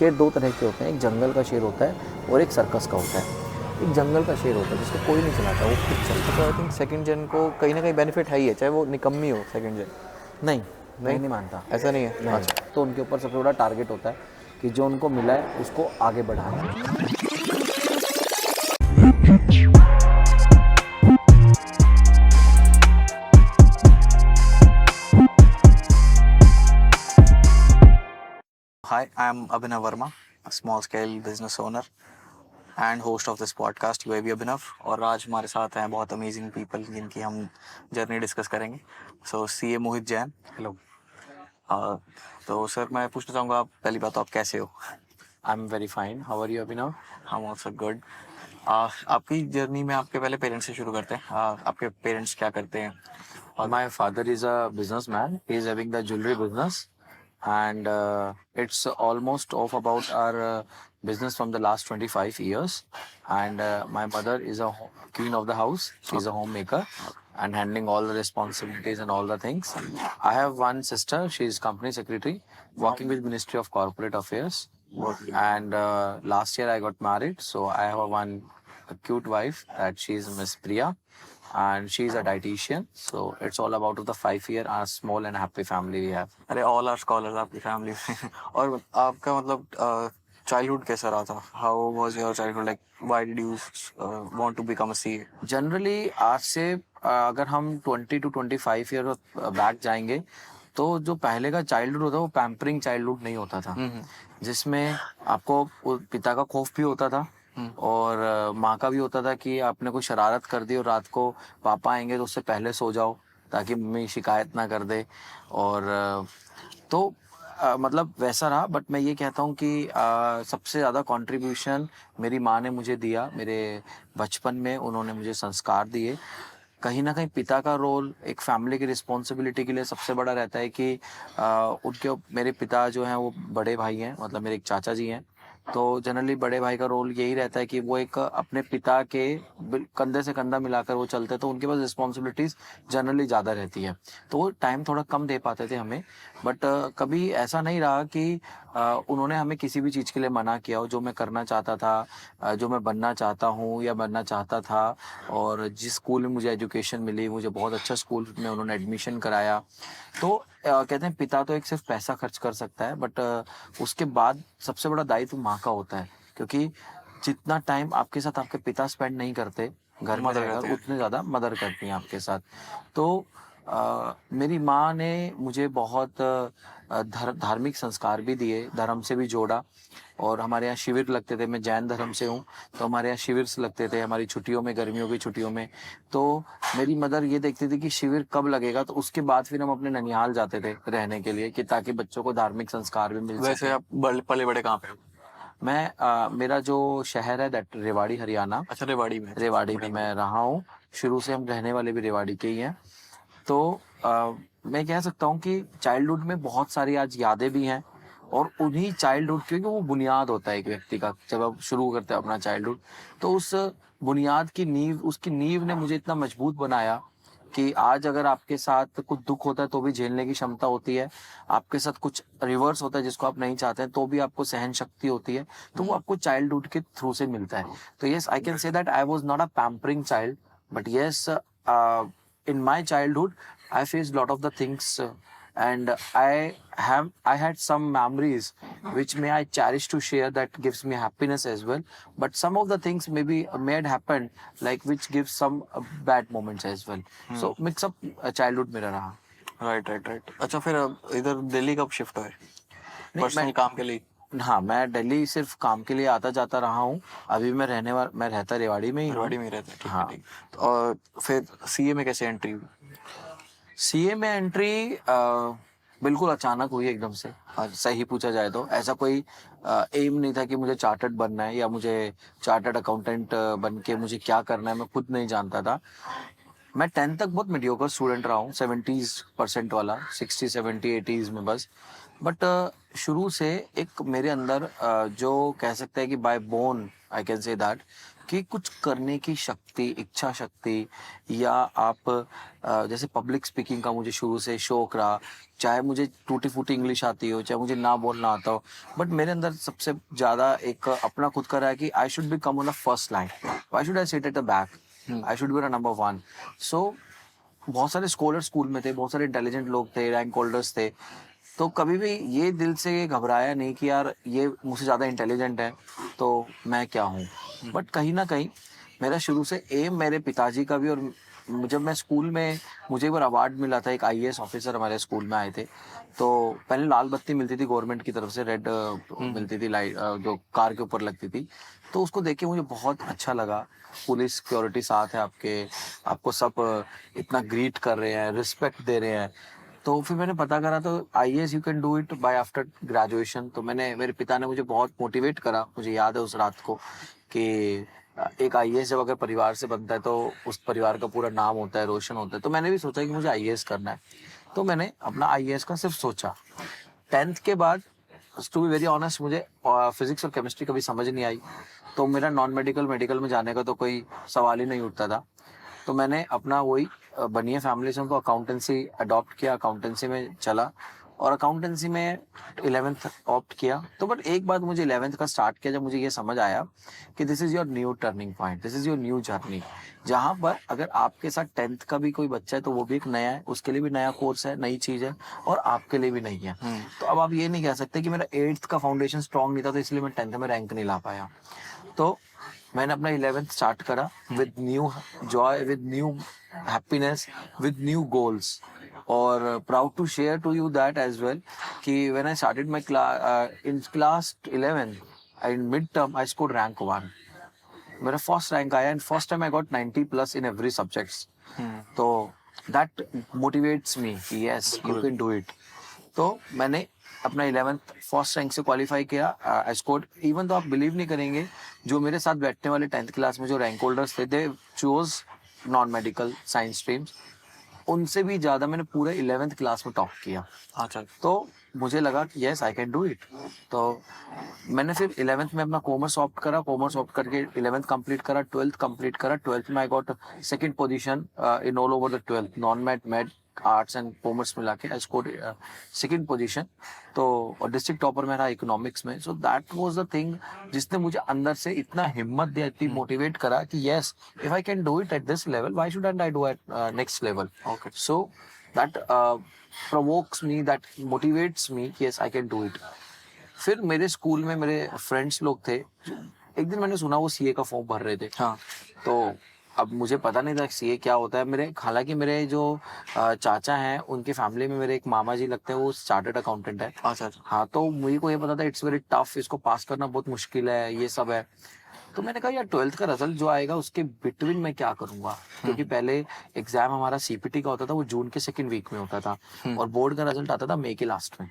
शेर दो तरह के होते हैं, एक जंगल का शेर होता है और एक सर्कस का होता है। एक जंगल का शेर होता है जिसको कोई नहीं चलाता, वो खुद चलता है। तो आई थिंक सेकंड जेन को कहीं ना कहीं बेनिफिट है ही है, चाहे वो निकम्मी हो सेकंड जेन। नहीं, मैं नहीं नहीं मानता। ऐसा नहीं है। नहीं, अच्छा, तो उनके ऊपर सबसे बड़ा टारगेट होता है कि जो उनको मिला है उसको आगे बढ़ाना। Hi, I'm Abhinav Verma, a small scale business owner and host of this podcast UAV Abhinav। और आज हमारे साथ हैं बहुत अमेजिंग पीपल जिनकी हम जर्नी डिस्कस करेंगे। सो सीए मोहित जैन, हेलो। तो सर मैं पूछना चाहूँगा, आप पहली बात तो आप कैसे हो? I am very fine, how are you Abhinav? हम ऑल्सो गुड। आपकी जर्नी में आपके पहले पेरेंट्स से शुरू करते हैं। आपके पेरेंट्स क्या करते हैं? और My father is a businessman. He is having the jewelry business, and it's almost of about our business from the last 25 years. And my mother is a queen of the house. She's a homemaker and handling all the responsibilities and all the things. I have one sister. She is company secretary, working with Ministry of Corporate Affairs. And last year I got married, so I have a cute wife that she is Miss Priya, and she's a dietitian. So it's all about the 5 year our small and happy family we have. अरे all are scholars आपकी family में। और आपका मतलब childhood कैसा रहा था? How was your childhood, like why did you want to become a CA? Generally आज से अगर हम 20 to 25 ईयर बैक जाएंगे तो जो पहले का चाइल्डहुड होता वो पैम्परिंग चाइल्डहुड नहीं होता था, जिसमें आपको पिता का खौफ भी होता था और माँ का भी होता था कि आपने कोई शरारत कर दी और रात को पापा आएंगे तो उससे पहले सो जाओ ताकि मम्मी शिकायत ना कर दे। और तो मतलब वैसा रहा। बट मैं ये कहता हूँ कि सबसे ज़्यादा कंट्रीब्यूशन मेरी माँ ने मुझे दिया। मेरे बचपन में उन्होंने मुझे संस्कार दिए। कहीं ना कहीं पिता का रोल एक फैमिली की रिस्पॉन्सिबिलिटी के लिए सबसे बड़ा रहता है कि उनके मेरे पिता जो हैं वो बड़े भाई हैं, मतलब मेरे एक चाचा जी हैं। तो जनरली बड़े भाई का रोल यही रहता है कि वो एक अपने पिता के कंधे से कंधा मिलाकर वो चलते हैं, तो उनके पास रिस्पॉन्सिबिलिटीज जनरली ज़्यादा रहती है, तो वो टाइम थोड़ा कम दे पाते थे हमें। बट कभी ऐसा नहीं रहा कि उन्होंने हमें किसी भी चीज़ के लिए मना किया हो। जो मैं करना चाहता था, जो मैं बनना चाहता हूँ या बनना चाहता था, और जिस स्कूल में मुझे एजुकेशन मिली, मुझे बहुत अच्छा स्कूल में उन्होंने एडमिशन कराया। तो कहते हैं पिता तो एक सिर्फ पैसा खर्च कर सकता है, बट उसके बाद सबसे बड़ा दायित्व माँ का होता है, क्योंकि जितना टाइम आपके साथ आपके पिता स्पेंड नहीं करते घर में मदर रहकर, करते हैं। उतने ज़्यादा मदर करती हैं आपके साथ। तो मेरी माँ ने मुझे बहुत धार्मिक संस्कार भी दिए, धर्म से भी जोड़ा। और हमारे यहाँ शिविर लगते थे, मैं जैन धर्म से हूँ, तो हमारे यहाँ शिविर लगते थे हमारी छुट्टियों में, गर्मियों की छुट्टियों में। तो मेरी मदर ये देखती थी कि शिविर कब लगेगा, तो उसके बाद फिर हम अपने ननिहाल जाते थे रहने के लिए, कि ताकि बच्चों को धार्मिक संस्कार भी मिल वैसे सके। आप पले बड़े कहाँ पे हो? मैं मेरा जो शहर है दैट रेवाड़ी, हरियाणा। अच्छा, रेवाड़ी में। रेवाड़ी में मैं रहा हूँ शुरू से, हम रहने वाले भी रेवाड़ी के ही हैं। तो मैं कह सकता हूँ कि चाइल्डहुड में बहुत सारी आज यादें भी हैं, और उन्हीं चाइल्डहुड, क्योंकि वो बुनियाद होता है एक व्यक्ति का जब आप शुरू करते हैं अपना चाइल्डहुड, तो उस बुनियाद की नींव, उसकी नींव ने मुझे इतना मजबूत बनाया कि आज अगर आपके साथ कुछ दुख होता है तो भी झेलने की क्षमता होती है, आपके साथ कुछ रिवर्स होता है जिसको आप नहीं चाहते हैं तो भी आपको सहन शक्ति होती है, तो वो आपको चाइल्डहुड के थ्रू से मिलता है। तो yes, I can say that I was not a pampering child, but yes, in my childhood I faced lot of the things, and I had some memories which may I cherish to share, that gives me happiness as well. But some of the things maybe may had happened like which gives some bad moments as well. So mix up childhood मेरा रहा। Right right right. अच्छा, फिर इधर दिल्ली कब shift हुए? नहीं, personal काम के लिए? हाँ, मैं दिल्ली सिर्फ काम के लिए आता जाता रहा हूँ। अभी मैं रहता रेवाड़ी में ही हूँ। रेवाड़ी में ही रहते हैं, ठीक है हाँ। ठीक। तो और फिर सीए में कैसे एंट्री हुई? सीए में एंट्री बिल्कुल अचानक हुई एकदम से। सही पूछा जाए तो ऐसा कोई एम नहीं था कि मुझे चार्टर्ड बनना है या मुझे चार्टर्ड अकाउंटेंट बन के मुझे क्या करना है, मैं खुद नहीं जानता था। मैं 10th तक बहुत मीडियोकर स्टूडेंट रहा हूँ, 70s% वाला, 60 70 80s में बस। बट शुरू से एक मेरे अंदर जो कह सकते हैं कि bye bone I can say that कि कुछ करने की शक्ति, इच्छा शक्ति, या आप जैसे पब्लिक स्पीकिंग का मुझे शुरू से शौक रहा, चाहे मुझे टूटी फूटी इंग्लिश आती हो, चाहे मुझे ना बोलना आता हो, बट मेरे अंदर सबसे ज्यादा एक अपना खुद का रहा है कि I should be come on the first line, why should I sit at the back, I should be the number one. So बहुत सारे स्कॉलर स्कूल में थे, बहुत सारे इंटेलिजेंट लोग थे, रैंक होल्डर्स थे, तो कभी भी ये दिल से घबराया नहीं कि यार ये मुझसे ज़्यादा इंटेलिजेंट है तो मैं क्या हूँ. बट कहीं ना कहीं मेरा शुरू से एम मेरे पिताजी का भी, और जब मैं स्कूल में, मुझे एक बार अवार्ड मिला था, एक आईएएस ऑफिसर हमारे स्कूल में आए थे, तो पहले लाल बत्ती मिलती थी गवर्नमेंट की तरफ से, रेड मिलती थी लाइट जो कार के ऊपर लगती थी, तो उसको देख के मुझे बहुत अच्छा लगा. पुलिस सिक्योरिटी साथ है आपके, आपको सब इतना ग्रीट कर रहे हैं, रिस्पेक्ट दे रहे हैं. तो फिर मैंने पता करा तो IAS you can do it by after graduation. तो मेरे पिता ने मुझे बहुत मोटिवेट करा. मुझे याद है उस रात को कि एक आईएएस जब अगर परिवार से बनता है तो उस परिवार का पूरा नाम होता है, रोशन होता है. तो मैंने भी सोचा कि मुझे आईएएस करना है, तो मैंने अपना आईएएस का सिर्फ सोचा. 10th के बाद टू बी वेरी ऑनेस्ट मुझे फिजिक्स और केमिस्ट्री कभी समझ नहीं आई, तो मेरा नॉन मेडिकल मेडिकल में जाने का तो कोई सवाल ही नहीं उठता था. तो मैंने अपना वही बनिए फैमिली से उनको अकाउंटेंसी अडॉप्ट किया, अकाउंटेंसी में चला, और अकाउंटेंसी में 11th ऑप्ट किया. तो बट एक बात मुझे 11th का स्टार्ट किया जब मुझे ये समझ आया कि this is your new turning point, this is your new journey, जहाँ पर अगर आपके साथ 10th का भी कोई बच्चा है तो वो भी एक नया है, उसके लिए भी नया कोर्स है, नई चीज है, और आपके लिए भी नहीं है. तो अब आप ये नहीं कह सकते कि मेरा 8th का फाउंडेशन स्ट्रॉन्ग नहीं था तो इसलिए मैं 10th में रैंक नहीं ला पाया. तो मैंने अपना 11th स्टार्ट करा with new joy, with new happiness, with new goals, और proud to share to you that as well कि when I started my in class 11 in mid term I scored rank 1. मेरा first rank आया and first time I got 90 plus in every subjects. तो that motivates me कि yes you can do it. तो मैंने अपना 11th first rank से qualify किया. I scored, even तो आप बिलीव नहीं करेंगे, जो मेरे साथ बैठने वाले 10th क्लास में जो रैंक होल्डर्स थे, they choose non medical science streams, उनसे भी ज्यादा मैंने पूरे 11th क्लास में टॉप किया. अच्छा. तो मुझे लगा कि yes I can do it. तो मैंने फिर 11th में अपना कॉमर्स ऑप्ट करा, कॉमर्स ऑप्ट करके 11th कंप्लीट करा, 12th कंप्लीट करा. 12th में I got second position in all over the 12th, non math, math, arts and commerce मिला के आई स्कोर्ड सेकंड पोजीशन. तो और डिस्ट्रिक्ट टॉपर में रहा इकोनॉमिक्स में. So that was the thing जिसने मुझे अंदर से इतना हिम्मत दिया, इतनी मोटिवेट करा कि yes if I can do it at this level, why shouldn't I do at next level. Okay. So that provokes me, that motivates me, yes I can do it. फिर मेरे स्कूल में मेरे friends लोग थे, एक दिन मैंने सुना वो सीए का फॉर्म भर रहे थे. हाँ. तो अब मुझे पता नहीं था सीए क्या होता है. मेरे हालांकि मेरे जो चाचा हैं उनके फैमिली में मेरे एक मामा जी लगते हैं, वो चार्टर्ड अकाउंटेंट है. अच्छा. हाँ, तो मुझे को ये पता था इट्स वेरी टफ, इसको पास करना बहुत मुश्किल है, ये सब है. तो मैंने कहा यार 12th का रिजल्ट जो आएगा उसके बिटवीन मैं क्या करूंगा, क्योंकि पहले एग्जाम हमारा सीपीटी का होता था, वो जून के सेकंड वीक में होता था, और बोर्ड का रिजल्ट आता था मई के लास्ट में.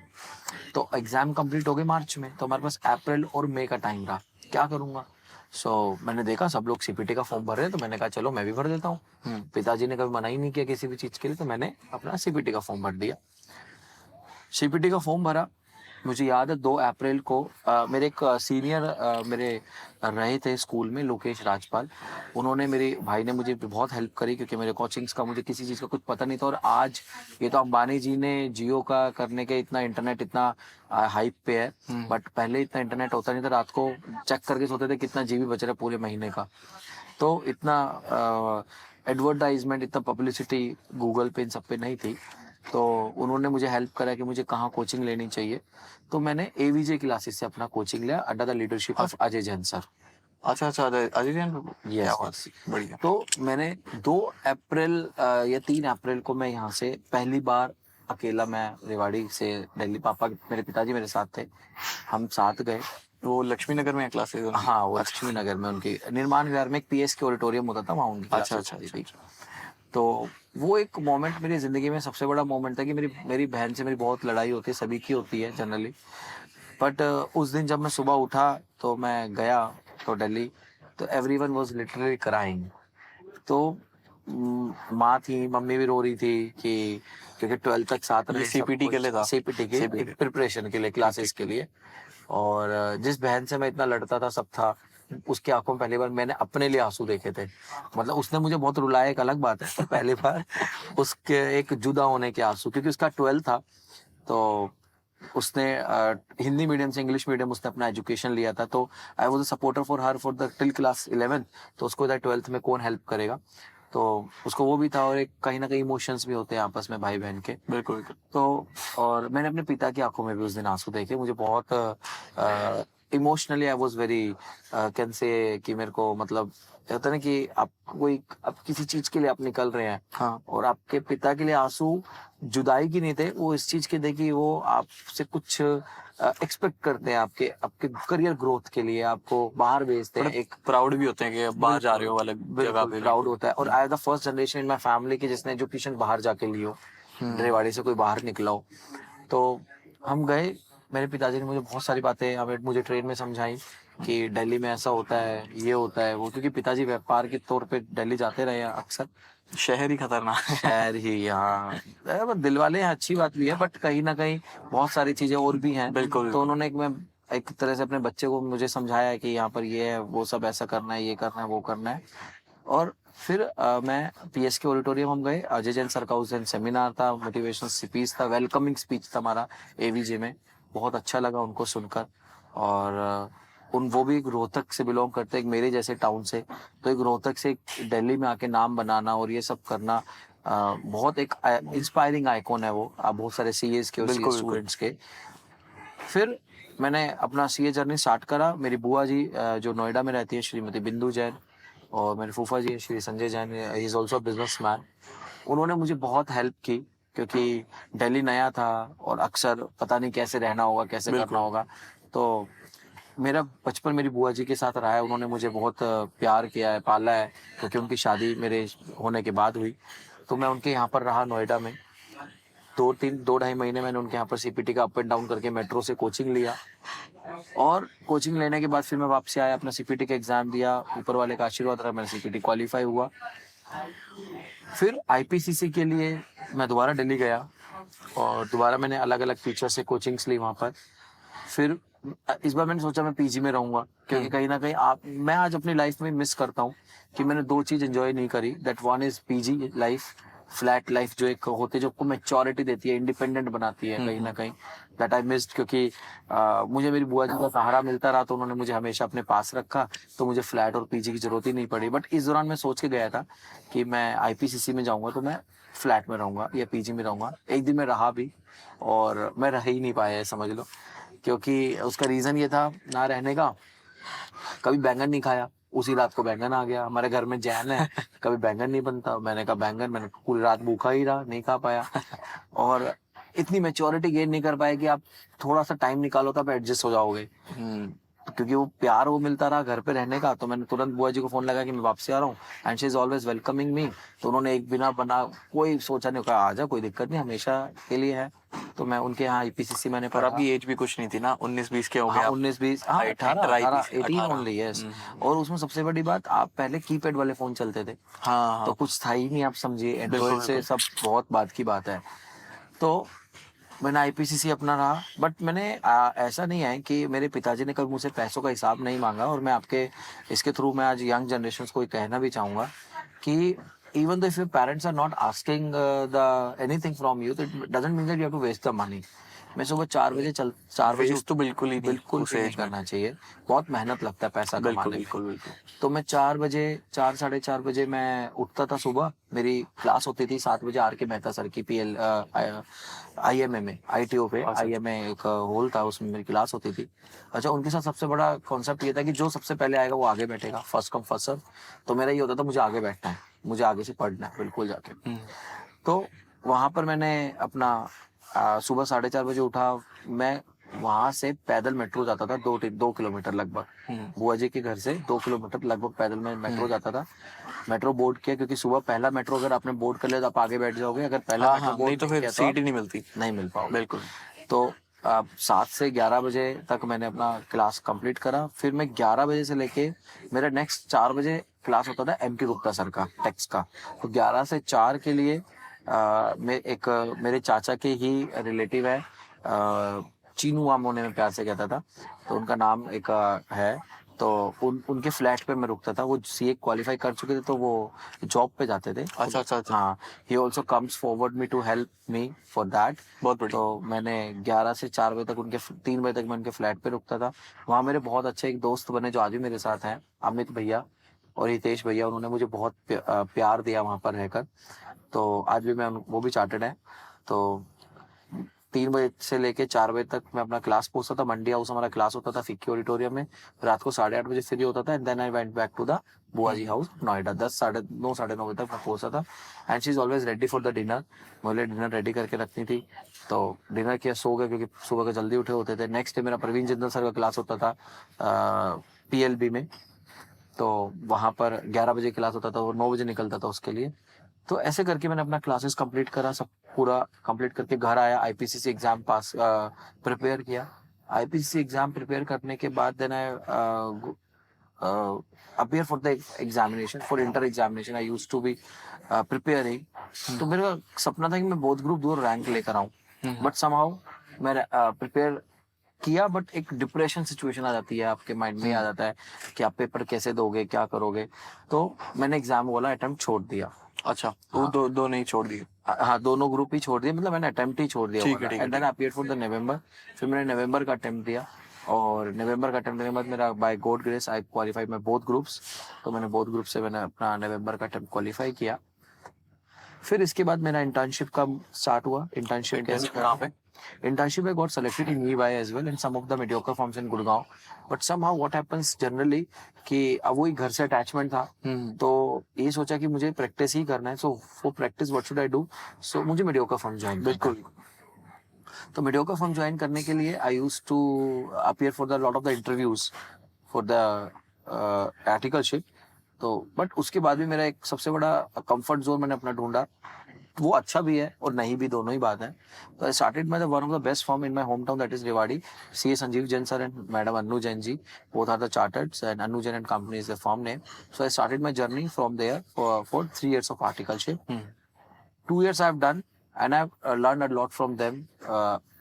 तो एग्जाम कंप्लीट हो गए मार्च में, तो हमारे पास अप्रैल और मई का टाइम रहा, क्या करूंगा. मैंने देखा सब लोग सीपीटी का फॉर्म भर रहे हैं, तो मैंने कहा चलो मैं भी भर देता हूँ. पिताजी ने कभी मना ही नहीं किया किसी भी चीज के लिए, तो मैंने अपना सीपीटी का फॉर्म भर दिया. सीपीटी का फॉर्म भरा. मुझे याद है 2 अप्रैल को मेरे एक सीनियर मेरे रहे थे स्कूल में, लोकेश राजपाल, उन्होंने, मेरे भाई ने मुझे बहुत हेल्प करी, क्योंकि मेरे कोचिंग्स का मुझे किसी चीज़ का कुछ पता नहीं था. और आज ये तो अंबानी जी ने जियो का करने के इतना इंटरनेट इतना हाइप पे है, बट पहले इतना इंटरनेट होता नहीं था. रात को चेक करके सोते थे कितना जीबी बच रहा है पूरे महीने का. तो इतना एडवर्टाइजमेंट, इतना पब्लिसिटी गूगल पे इन सब पे नहीं थी. तो उन्होंने मुझे हेल्प करा कि मुझे कहाँ कोचिंग लेनी चाहिए. तो मैंने एवीजे क्लासेस से अपना कोचिंग लिया under the leadership of Ajay Jain sir. अच्छा. अजय जैन. यस. बढ़िया. तो मैंने 2 अप्रैल या 3 अप्रैल को मैं यहाँ से पहली बार अकेला, मैं रेवाड़ी से दिल्ली, पापा मेरे पिताजी मेरे साथ थे, हम साथ गए. वो लक्ष्मी नगर में क्लासेस. हाँ, वो लक्ष्मी नगर में उनकी निर्माण विहार में एक पीएस के ऑडिटोरियम होता था, वहाँ उनकी अच्छा. क्लासेस होती थी. तो वो एक मोमेंट मेरी जिंदगी में सबसे बड़ा मोमेंट था कि मेरी बहन से मेरी बहुत लड़ाई होती है, सभी की होती है जनरली. बट उस दिन जब मैं सुबह उठा तो मैं गया तो दिल्ली, तो एवरीवन वाज लिटरली क्राइंग. तो माँ थी, मम्मी भी रो रही थी कि क्योंकि 12th तक साथ रहे, CPT के लिए था? सीपीटी के CPT प्रिपरेशन के लिए, क्लासेस के लिए। और जिस बहन से मैं इतना लड़ता था, सब था, उसकी आंखों में पहली बार मैंने अपने लिए आंसू देखे थे। मतलब उसने मुझे बहुत रुलाया, एक अलग बात है, पर पहली बार उसके एक जुदा होने के आंसू, क्योंकि उसका 12 था। तो उसने हिंदी मीडियम से इंग्लिश मीडियम उसने अपना एजुकेशन लिया था। तो आई was a supporter for her for the till class 11। तो उसको 12th में कौन हेल्प करेगा, तो उसको वो भी था। और एक कहीं ना कहीं इमोशंस भी होते हैं आपस में भाई बहन के। बिल्कुल बिल्कुल। तो और मैंने अपने पिता की आंखों में भी उस दिन आंसू देखे। मुझे बहुत emotionally I was very can say कि मेरे को मतलब होता है ना कि आप कोई आप किसी चीज के लिए आप निकल रहे हैं, हाँ और आपके पिता के लिए आंसू जुदाई की नहीं थे, वो इस चीज के थे कि वो आपसे कुछ एक्सपेक्ट करते हैं, आपके आपके करियर ग्रोथ के लिए आपको बाहर भेजते हैं। एक प्राउड भी होते हैं कि अब बाहर जा रहे हो अलग जगह बिल्कुल पे। प्राउड होता है। और आई am the first generation in my family की जिसने एजुकेशन बाहर जाके ली हो, रेवाड़ी से कोई बाहर निकला हो। तो हम गए, मेरे पिताजी ने मुझे बहुत सारी बातें हमें मुझे ट्रेन में समझाई कि दिल्ली में ऐसा होता है, ये होता है वो, क्योंकि पिताजी व्यापार के तौर पे दिल्ली जाते रहे हैं अक्सर। शहर ही खतरनाक है। शहर ही यहाँ दिल वाले हैं, अच्छी बात भी है, बट कहीं ना कहीं बहुत सारी चीजें और भी हैं। बिल्कुल तो उन्होंने एक तरह से अपने बच्चे को मुझे समझाया है कि यहाँ पर ये है, वो सब ऐसा करना है, ये करना है, वो करना है। और फिर मैं पीएसके ऑडिटोरियम हम गए, अजय जैन सर का उस दिन सेमिनार था, मोटिवेशनल स्पीच था, वेलकमिंग स्पीच था हमारा एवीजे में। बहुत अच्छा लगा उनको सुनकर। और वो भी एक रोहतक से बिलोंग करते हैं, एक मेरे जैसे टाउन से। तो एक रोहतक से एक दिल्ली में आके नाम बनाना और ये सब करना, बहुत एक इंस्पायरिंग आइकॉन है वो। बहुत सारे सीएस के और सीए स्टूडेंट्स के। फिर मैंने अपना सीए जर्नी स्टार्ट करा। मेरी बुआ जी जो नोएडा में रहती है, श्रीमती बिंदु जैन, और मेरे फूफा ji Shri Sanjay Jain, he is also businessman. उन्होंने मुझे बहुत हेल्प की, क्योंकि दिल्ली नया था और अक्सर पता नहीं कैसे रहना होगा, कैसे करना होगा। तो मेरा बचपन मेरी बुआ जी के साथ रहा है। उन्होंने मुझे बहुत प्यार किया है, पाला है, क्योंकि उनकी शादी मेरे होने के बाद हुई। तो मैं उनके यहाँ पर रहा नोएडा में 2-2.5 महीने। मैंने उनके यहाँ पर सीपीटी का अप एंड डाउन करके मेट्रो से कोचिंग लिया। और कोचिंग लेने के बाद फिर मैं वापसी आया, अपना सीपीटी का एग्जाम दिया, ऊपर वाले का आशीर्वाद रहा, मैंने सीपीटी क्वालिफाई हुआ। फिर आईपीसीसी के लिए मैं दोबारा दिल्ली गया, और दोबारा मैंने अलग अलग टीचर से कोचिंग्स ली वहाँ पर। फिर इस बार मैंने सोचा मैं पीजी में रहूंगा, क्योंकि कहीं ना कहीं मैं आज अपनी लाइफ में मिस करता हूँ कि मैंने 2 चीज एंजॉय नहीं करी। That one is PG life, flat life, जो एक होती है जो आपको मैच्योरिटी देती है, इंडिपेंडेंट बनाती है कहीं ना कहीं। दैट आई मिस्ड, क्योंकि मुझे मेरी बुआ जी का सहारा मिलता रहा, तो उन्होंने मुझे हमेशा अपने पास रखा, तो मुझे फ्लैट और पीजी की जरूरत ही नहीं पड़ी। बट इस दौरान मैं सोच के गया था कि मैं आईपीसीसी में जाऊंगा तो मैं फ्लैट में रहूंगा या पीजी में रहूंगा। एक दिन मैं रहा भी, और मैं रह ही नहीं पाया, समझ लो। क्योंकि उसका रीजन ये था ना रहने का, कभी बैंगन नहीं खाया, उसी रात को बैंगन आ गया। हमारे घर में जैन है, कभी बैंगन नहीं बनता। मैंने कहा बैंगन, मैंने पूरी रात भूखा ही रहा, नहीं खा पाया। और इतनी मेच्योरिटी गेन नहीं कर पाए कि आप थोड़ा सा टाइम निकालो तो आप एडजस्ट हो जाओगे। क्योंकि वो प्यार वो मिलता रहा घर पे रहने का। तो मैंने तुरंत बुआ जी को फोन लगा कि मैं वापसी आ रहा हूँ, and she is always welcoming मी। तो उन्होंने एक बिना बना कोई सोचा नहीं, कहा आजा, कोई दिक्कत नहीं, हमेशा के लिए है। तो मैं उनके यहाँ आईपीसीसी मैंने और पढ़ा। आपकी एज भी कुछ नहीं थी ना, 19-20 के हो गए हाँ आप? 19-20, हाँ 18 ओनली, यस। और उसमें सबसे बड़ी बात, आप पहले कीपैड वाले फोन चलते थे, हाँ तो हाँ कुछ था ही नहीं, आप समझिए एंड्रॉइड से बिल्कुल। सब बहुत बात की बात है। तो मैंने आईपीसीसी अपना रहा। बट मैंने ऐसा नहीं है कि मेरे पिताजी ने कभी मुझसे पैसों का हिसाब नहीं मांगा। और मैं आपके इसके थ्रू मैं आज यंग जनरेशन को कहना भी चाहूंगा कि even though if your parents are not asking the anything from you, तो it doesn't mean that you have to waste the money। मैं सुबह 4 बजे वेस्ट तो बिल्कुल ही नहीं बिल्कुल उस भी नहीं एज में। करना चाहिए। बहुत मेहनत लगता है पैसा बिल्कुल कमाने में। बिल्कुल बिल्कुल। तो मैं 4 साढ़े 4 बजे मैं उठता था सुबह। मेरी क्लास होती थी 7 बजे, आर के मेहता सर की पीएल आईएमए में, आईटीओ पे आईएमए एक हॉल था, उसमें मेरी क्लास होती थी। अच्छा, उनके साथ सबसे बड़ा कॉन्सेप्ट ये था कि जो सबसे पहले आएगा वो आगे बैठेगा, फर्स्ट कम फर्स्ट सर्व। तो मेरा ये होता था, मुझे आगे बैठना है, मुझे आगे से पढ़ना है बिल्कुल जाके। तो वहां पर मैंने अपना सुबह 4:30 बजे उठा। मैं वहां से पैदल मेट्रो जाता था 2 किलोमीटर लगभग। बुआ जी के घर से 2 किलोमीटर लगभग पैदल में मेट्रो जाता था। मेट्रो बोर्ड किया, क्योंकि सुबह पहला मेट्रो अगर आपने बोर्ड कर लिया तो आप आगे बैठ जाओगे, अगर पहला मेट्रो बोर्ड नहीं तो फिर किया तो सीट आप ही नहीं मिलती। नहीं मिल पाओगे। बिल्कुल। तो 7 से 11 बजे तक मैंने अपना क्लास कंप्लीट करा। फिर मैं 11 बजे से लेके मेरा नेक्स्ट 4 बजे क्लास होता था एम के गुप्ता सर का टेक्स्ट का। तो 11 से 4 के लिए मेरे चाचा के ही रिलेटिव है, चीनू आम होने में प्यार से कहता था, तो उनका नाम एक है। तो उनके फ्लैट पे मैं रुकता था। वो सीए क्वालिफाई कर चुके थे तो वो जॉब पे जाते थे। अच्छा अच्छा अच्छा। हाँ, he also comes forward me to help me for that. बहुत बढ़िया। तो मैंने 11 से 4 बजे तक 3 बजे तक मैं उनके फ्लैट पे रुकता था। वहाँ मेरे बहुत अच्छे एक दोस्त बने जो आज भी मेरे साथ हैं, अमित भैया और हितेश भैया। उन्होंने मुझे बहुत प्यार दिया वहाँ पर रहकर। तो आज भी वो भी चार्टर्ड है। तो 3 बजे से लेके 4 बजे तक मैं अपना क्लास पहुंचता था। मंडी हाउस हमारा क्लास होता था फिक्की ऑडिटोरियम में। रात को 8:30 बजे फ्री होता था and then I went back to the बुआजी हाउस नोएडा। 10 साढ़े 9 बजे तक मैं पहुंचता था। And she is always ready for the dinner. मुझे डिनर रेडी करके रखनी थी। तो डिनर किया, सो गए क्योंकि सुबह के जल्दी उठे होते थे। नेक्स्ट डे मेरा प्रवीण जिंदल सर का क्लास होता था PLB में। तो वहाँ पर 11 बजे क्लास होता था और 9 बजे निकलता था उसके लिए। तो ऐसे करके मैंने अपना क्लासेस कंप्लीट करा, सब पूरा कंप्लीट करके घर आया। IPCC एग्जाम पास प्रिपेयर किया। IPCC एग्जाम प्रिपेयर करने के बाद then I appear for the examination for inter examination I used to be preparing। तो मेरा सपना था कि मैं बोथ ग्रुप दूर रैंक लेकर आऊं, बट समहाउ मैं प्रिपेयर किया। बट एक डिप्रेशन सिचुएशन आ जाती है, आपके माइंड में आ जाता है कि आप पेपर कैसे दोगे, क्या करोगे। तो मैंने एग्जाम वाला अटेम्प्ट छोड़ दिया। अच्छा, तो दो नहीं छोड़ दिए? हाँ, दोनों ग्रुप ही छोड़ दिए, मतलब मैंने अटेम्प्ट ही छोड़ दिया। ठीक है, ठीक है, and then I appeared for the November. फिर मैंने नवंबर का अटेम्प्ट दिया और नवंबर का अटेम्प्ट देने के बाद मेरा by God grace I qualified में बोथ ग्रुप्स। तो मैंने बोथ ग्रुप से मैंने अपना नवंबर का अटेम्प्ट क्वालिफाई किया। फिर इसके बाद मेरा इंटर्नशिप का स्टार्ट हुआ। इंटर्नशिप कैसे कहाँ पे? Internship I got selected in EY as well and some of the mediocre firms in Gurgaon, but somehow what happens generally कि अब वही घर से अटैचमेंट था। तो ये सोचा कि मुझे प्रैक्टिस ही करना है। So for practice what should I do, so मुझे मेडियोकर फर्म ज्वाइन। बिल्कुल। तो मेडियोकर फर्म ज्वाइन करने के लिए I used to appear for the lot of the interviews for the articleship. तो बट उसके बाद भी मेरा एक सबसे बड़ा कंफर्ट जोन मैंने अपना ढूंढा। वो अच्छा भी है और नहीं भी, दोनों ही बात है। तो I started my one of the best firm in my home town, that is Rewari. CA Sanjeev Jain sir and madam Anu Jain ji, both are the chartered, and Anu Jain and Company is the firm name. So I started my journey from there for 3 years of articleship. 2 years I have done and I have learned a lot from them.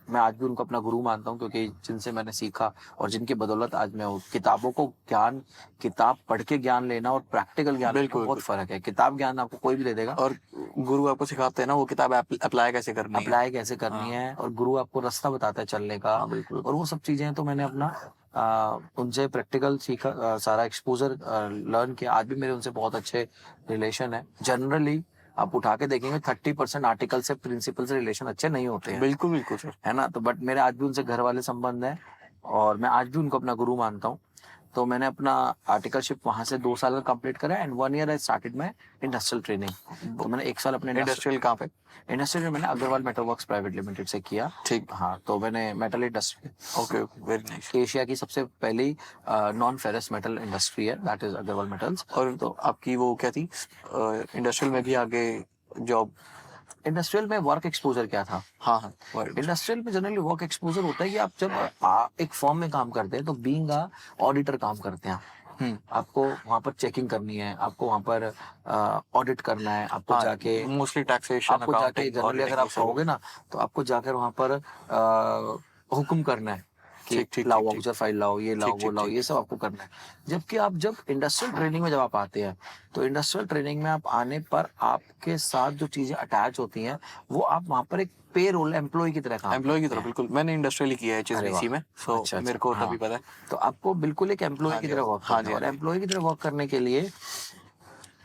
मैं आज भी उनको अपना गुरु मानता हूँ क्योंकि जिनसे मैंने सीखा और जिनकी बदौलत आज मैं हूँ। किताबों को ज्ञान, किताब पढ़ के ज्ञान लेना और प्रैक्टिकल ज्ञान लेना बहुत फर्क है। किताब ज्ञान आपको कोई भी दे देगा और गुरु आपको सिखाते हैं ना वो किताब अप्लाई कैसे करनी है और गुरु आपको रास्ता बताता है चलने का। और वो सब चीजें तो मैंने अपना उनसे प्रैक्टिकल सीखा, सारा एक्सपोजर लर्न किया। आज भी मेरे उनसे बहुत अच्छे रिलेशन है। जनरली आप उठा के देखेंगे 30% आर्टिकल से प्रिंसिपल से रिलेशन अच्छे नहीं होते हैं। बिल्कुल बिल्कुल सर, है ना। तो बट मेरे आज भी उनसे घर वाले संबंध है और मैं आज भी उनको अपना गुरु मानता हूँ। तो मैंने अपना आर्टिकलशिप वहां से 2 साल का कंप्लीट करा and 1 year I started my industrial training. तो मैंने 1 साल अपने इंडस्ट्रियल कहाँ पे? इंडस्ट्रियल में मैंने Agarwal metal works private limited से किया। ठीक। हाँ, तो मैंने metal industry, okay very nice, Asia की सबसे पहली नॉन फेरस मेटल इंडस्ट्री है, दैट इज अग्रवाल मेटल्स। और तो आपकी वो क्या थी इंडस्ट्रियल में भी आगे जॉब? इंडस्ट्रियल में वर्क एक्सपोजर क्या था? हाँ हाँ, इंडस्ट्रियल में जनरली वर्क एक्सपोजर होता है कि आप जब एक फर्म में काम करते हैं तो बीइंग ऑडिटर काम करते हैं। आपको वहां पर चेकिंग करनी है, आपको वहां पर ऑडिट करना है, आपको जाके मोस्टली टैक्सेशन, आपको जाके जनरली अगर आप कहोगे ना तो आपको जाकर वहां पर हुक्म करना है कि लाओ वाउचर फाइल लाओ, ये लाओ वो लाओ, ये सब आपको करना है। जबकि आप जब इंडस्ट्रियल ट्रेनिंग में जब आप आते हैं तो इंडस्ट्रियल ट्रेनिंग में आप आने पर आपके साथ जो चीजें अटैच होती हैं वो आप वहां पर एक पे रोल एम्प्लॉय की तरह काम, एम्प्लॉय की तरह। बिल्कुल, मैंने इंडस्ट्रियल किया है HSBC में, सो मेरे को तभी पता है। तो आपको बिल्कुल एक एम्प्लॉय की तरह वर्क करना है और एम्प्लॉय की तरह वर्क करने के लिए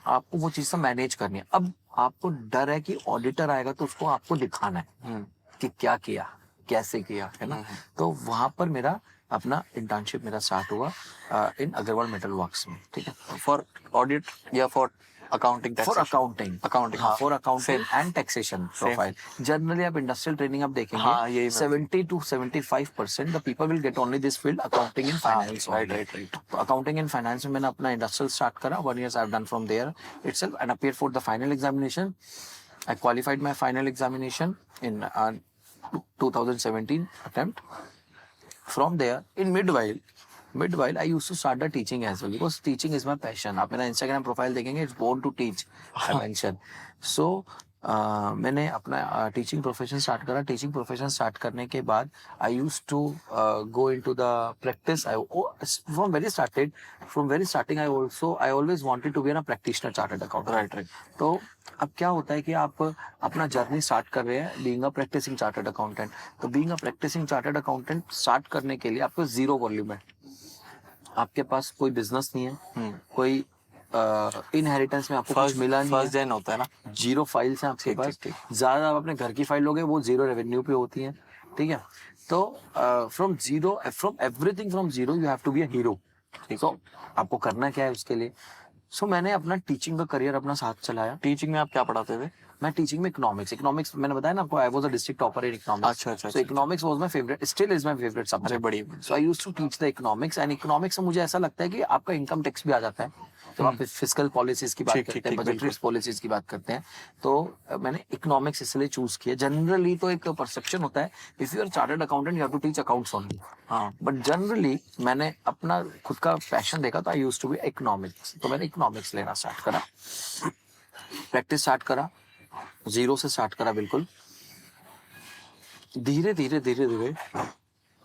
आपको वो चीज मैनेज करनी है। अब आपको डर है कि ऑडिटर आएगा तो उसको आपको दिखाना है कि क्या किया, कैसे किया, है ना। तो वहां पर मेरा अपना इंटर्नशिप मेरा स्टार्ट हुआ इन अग्रवाल मेटल वर्क्स में। ठीक है, फॉर ऑडिट या for accounting? For accounting for accounting and taxation profile. Generally आप इंडस्ट्रियल ट्रेनिंग आप देखेंगे 70 to 75% the people will get only this field, accounting and finance. Right. तो अकाउंटिंग एंड फाइनेंस में मैंने अपना इंडस्ट्रियल स्टार्ट करा। 1 year I have done from there itself and appeared for the final examination. I qualified my final examination in 2017 attempt. From there, in midwhile, I used to start the teaching as well because teaching is my passion. आप मेरा Instagram profile देखेंगे, it's born to teach. I mention. So मैंने अपना teaching profession start करा. Teaching profession start करने के बाद I used to go into the practice. From very starting I always wanted to be an practitioner chartered accountant. Right. तो अब क्या होता है कि आप अपना जर्नी स्टार्ट कर रहे हैं being a practising chartered accountant. तो being a practising chartered accountant start करने के लिए आपको जीरो वॉल्यूम है. आपके पास कोई बिजनेस नहीं है, कोई इनहेरिटेंस में आपको कुछ मिला नहीं है. फर्स्ट जेन होता है ना, जीरो फाइल्स हैं आपके पास. ज्यादा आप अपने घर की फाइल लोगे वो जीरो रेवेन्यू पे होती हैं. ठीक है. तो from everything from zero you have to be a hero. So आपको करना क्या है उसके लिए. सो मैंने अपना टीचिंग का करियर अपना साथ चलाया. टीचिंग में आप क्या पढ़ाते थे? मैं टीचिंग में इकोनॉमिक्स मैंने बताया ना आपको, I was a district topper in economics. So economics was my favourite, still is my favourite subject. बढ़िया. So I used to teach the economics. And economics में मुझे ऐसा लगता है कि आपका इनकम टैक्स भी आ जाता है जब आप फिस्कल पॉलिसीज की बात करते हैं, बजटरी पॉलिसीज की बात करते हैं. तो मैंने इकोनॉमिक्स इसलिए चूज किया. जनरली तो एक परसेप्शन होता है if you are chartered accountant you have to teach accounts only. But generally मैंने अपना खुद का पैशन देखा तो I used to be economics. तो मैंने इकोनॉमिक्स लेना स्टार्ट करा, प्रैक्टिस स्टार्ट करा, जीरो से स्टार्ट करा. बिल्कुल धीरे धीरे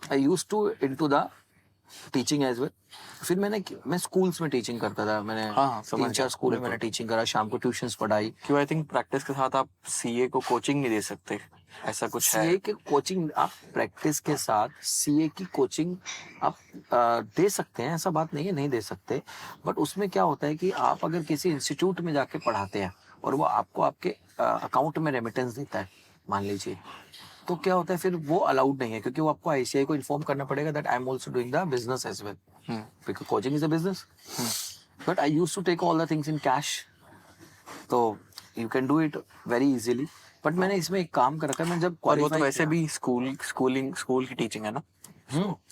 I used to into the teaching as well. फिर मैं स्कूल्स में टीचिंग करता था. मैंने 3-4 स्कूल में मैंने टीचिंग करा, शाम को ट्यूशंस पढ़ाई. क्यों? आई थिंक प्रैक्टिस के साथ आप सीए को कोचिंग नहीं दे सकते, ऐसा कुछ है? सीए के कोचिंग आप प्रैक्टिस के साथ सीए की कोचिंग आप दे सकते हैं, ऐसा बात नहीं है नहीं दे सकते. बट उसमें क्या होता है कि आप अगर किसी इंस्टीट्यूट में जाके पढ़ाते हैं और वो आपको आपके अकाउंट में रेमिटेंस देता है मान लीजिए, तो क्या होता है फिर वो अलाउड नहीं है क्योंकि वो आपको आईसीआई को इन्फॉर्म करना पड़ेगा that I am also doing the business as well, because coaching is a business. But I used to take all the things in cash, तो you can do it very easily. But मैंने इसमें एक काम कर रखा है. मैं जब वो तो वैसे भी स्कूल की टीचिंग है ना,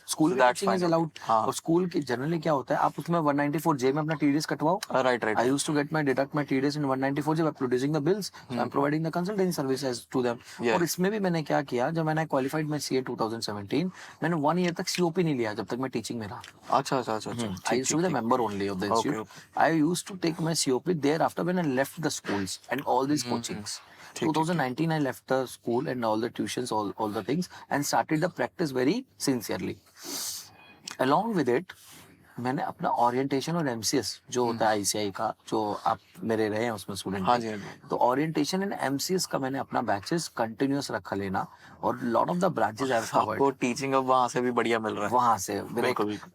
स्कूल की टीचिंग इज अलाउड. और स्कूल की जनरली क्या होता है आप उसमें 194J में अपना टीडीएस कटवाओ. Right. I used to get my deduct my TDS in 194J by producing the bills. I am providing the consultancy services to them. और इसमें भी मैंने क्या किया, जब मैंने क्वालिफाइड में सीए 2017 मैंने 1 ईयर तक सीओपी नहीं लिया जब तक मैं टीचिंग में रहा. अच्छा. I used to be the member only of the institute. I used to take my COP there after when I left the schools and all this coachings. 2019 I left the school and all the tuitions, all the things, and started the practice very sincerely. Along with it, मैंने अपना orientation और MCS जो होता है ICI का, जो आप मेरे रहे हैं उसमें स्टूडेंट. हाँ जी. तो ओरिएंटेशन एंड एमसीएस का मैंने अपना बैचेस कंटिन्यूअस रखा लेना. और lot of the branches I have covered. आपको टीचिंग अब वहां से भी बढ़िया मिल रहा है.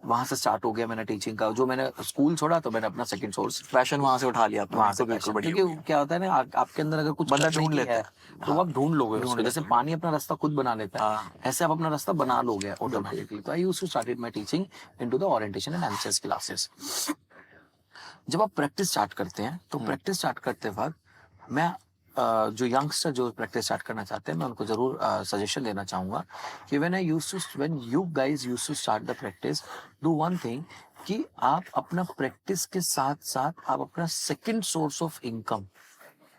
वहां से स्टार्ट हो गया मैंने टीचिंग का. जो मैंने स्कूल छोड़ा तो मैंने अपना सेकंड सोर्स पैशन वहां से उठा लिया. वहां से क्योंकि क्या होता है ना आपके अंदर अगर कुछ बंदा ढूंढ लेता है तो आप ढूंढ लोगे उसको. जैसे पानी अपना रास्ता खुद बना लेता है, ऐसे आप अपना रास्ता बना लोगे ऑटोमेटिकली. तो I used to started my teaching into the orientation and MCS classes. जब आप प्रैक्टिस स्टार्ट करते हैं तो प्रैक्टिस स्टार्ट करते वक्त मैं जो यंगस्टर जो प्रैक्टिस स्टार्ट करना चाहते हैं मैं उनको जरूर सजेशन देना चाहूंगा कि when you guys used to start the practice, do one thing कि आप अपना प्रैक्टिस के साथ साथ आप अपना सेकंड सोर्स ऑफ इनकम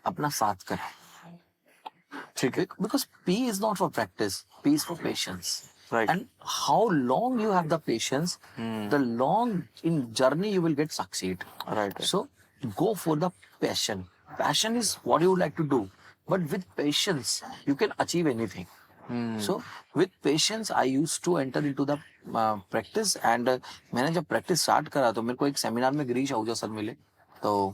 अपना साथ करें. ठीक है. Because P is not for practice, P is for patience. Right. And how long you have the patience, the long in journey you will get succeed. Right. So go for the passion. Passion is what you would like to do, but with patience you can achieve anything. So with patience I used to enter into the practice. And मैंने जब practice start करा तो मेरे को एक seminar में Girish Ahuja sir मिले. तो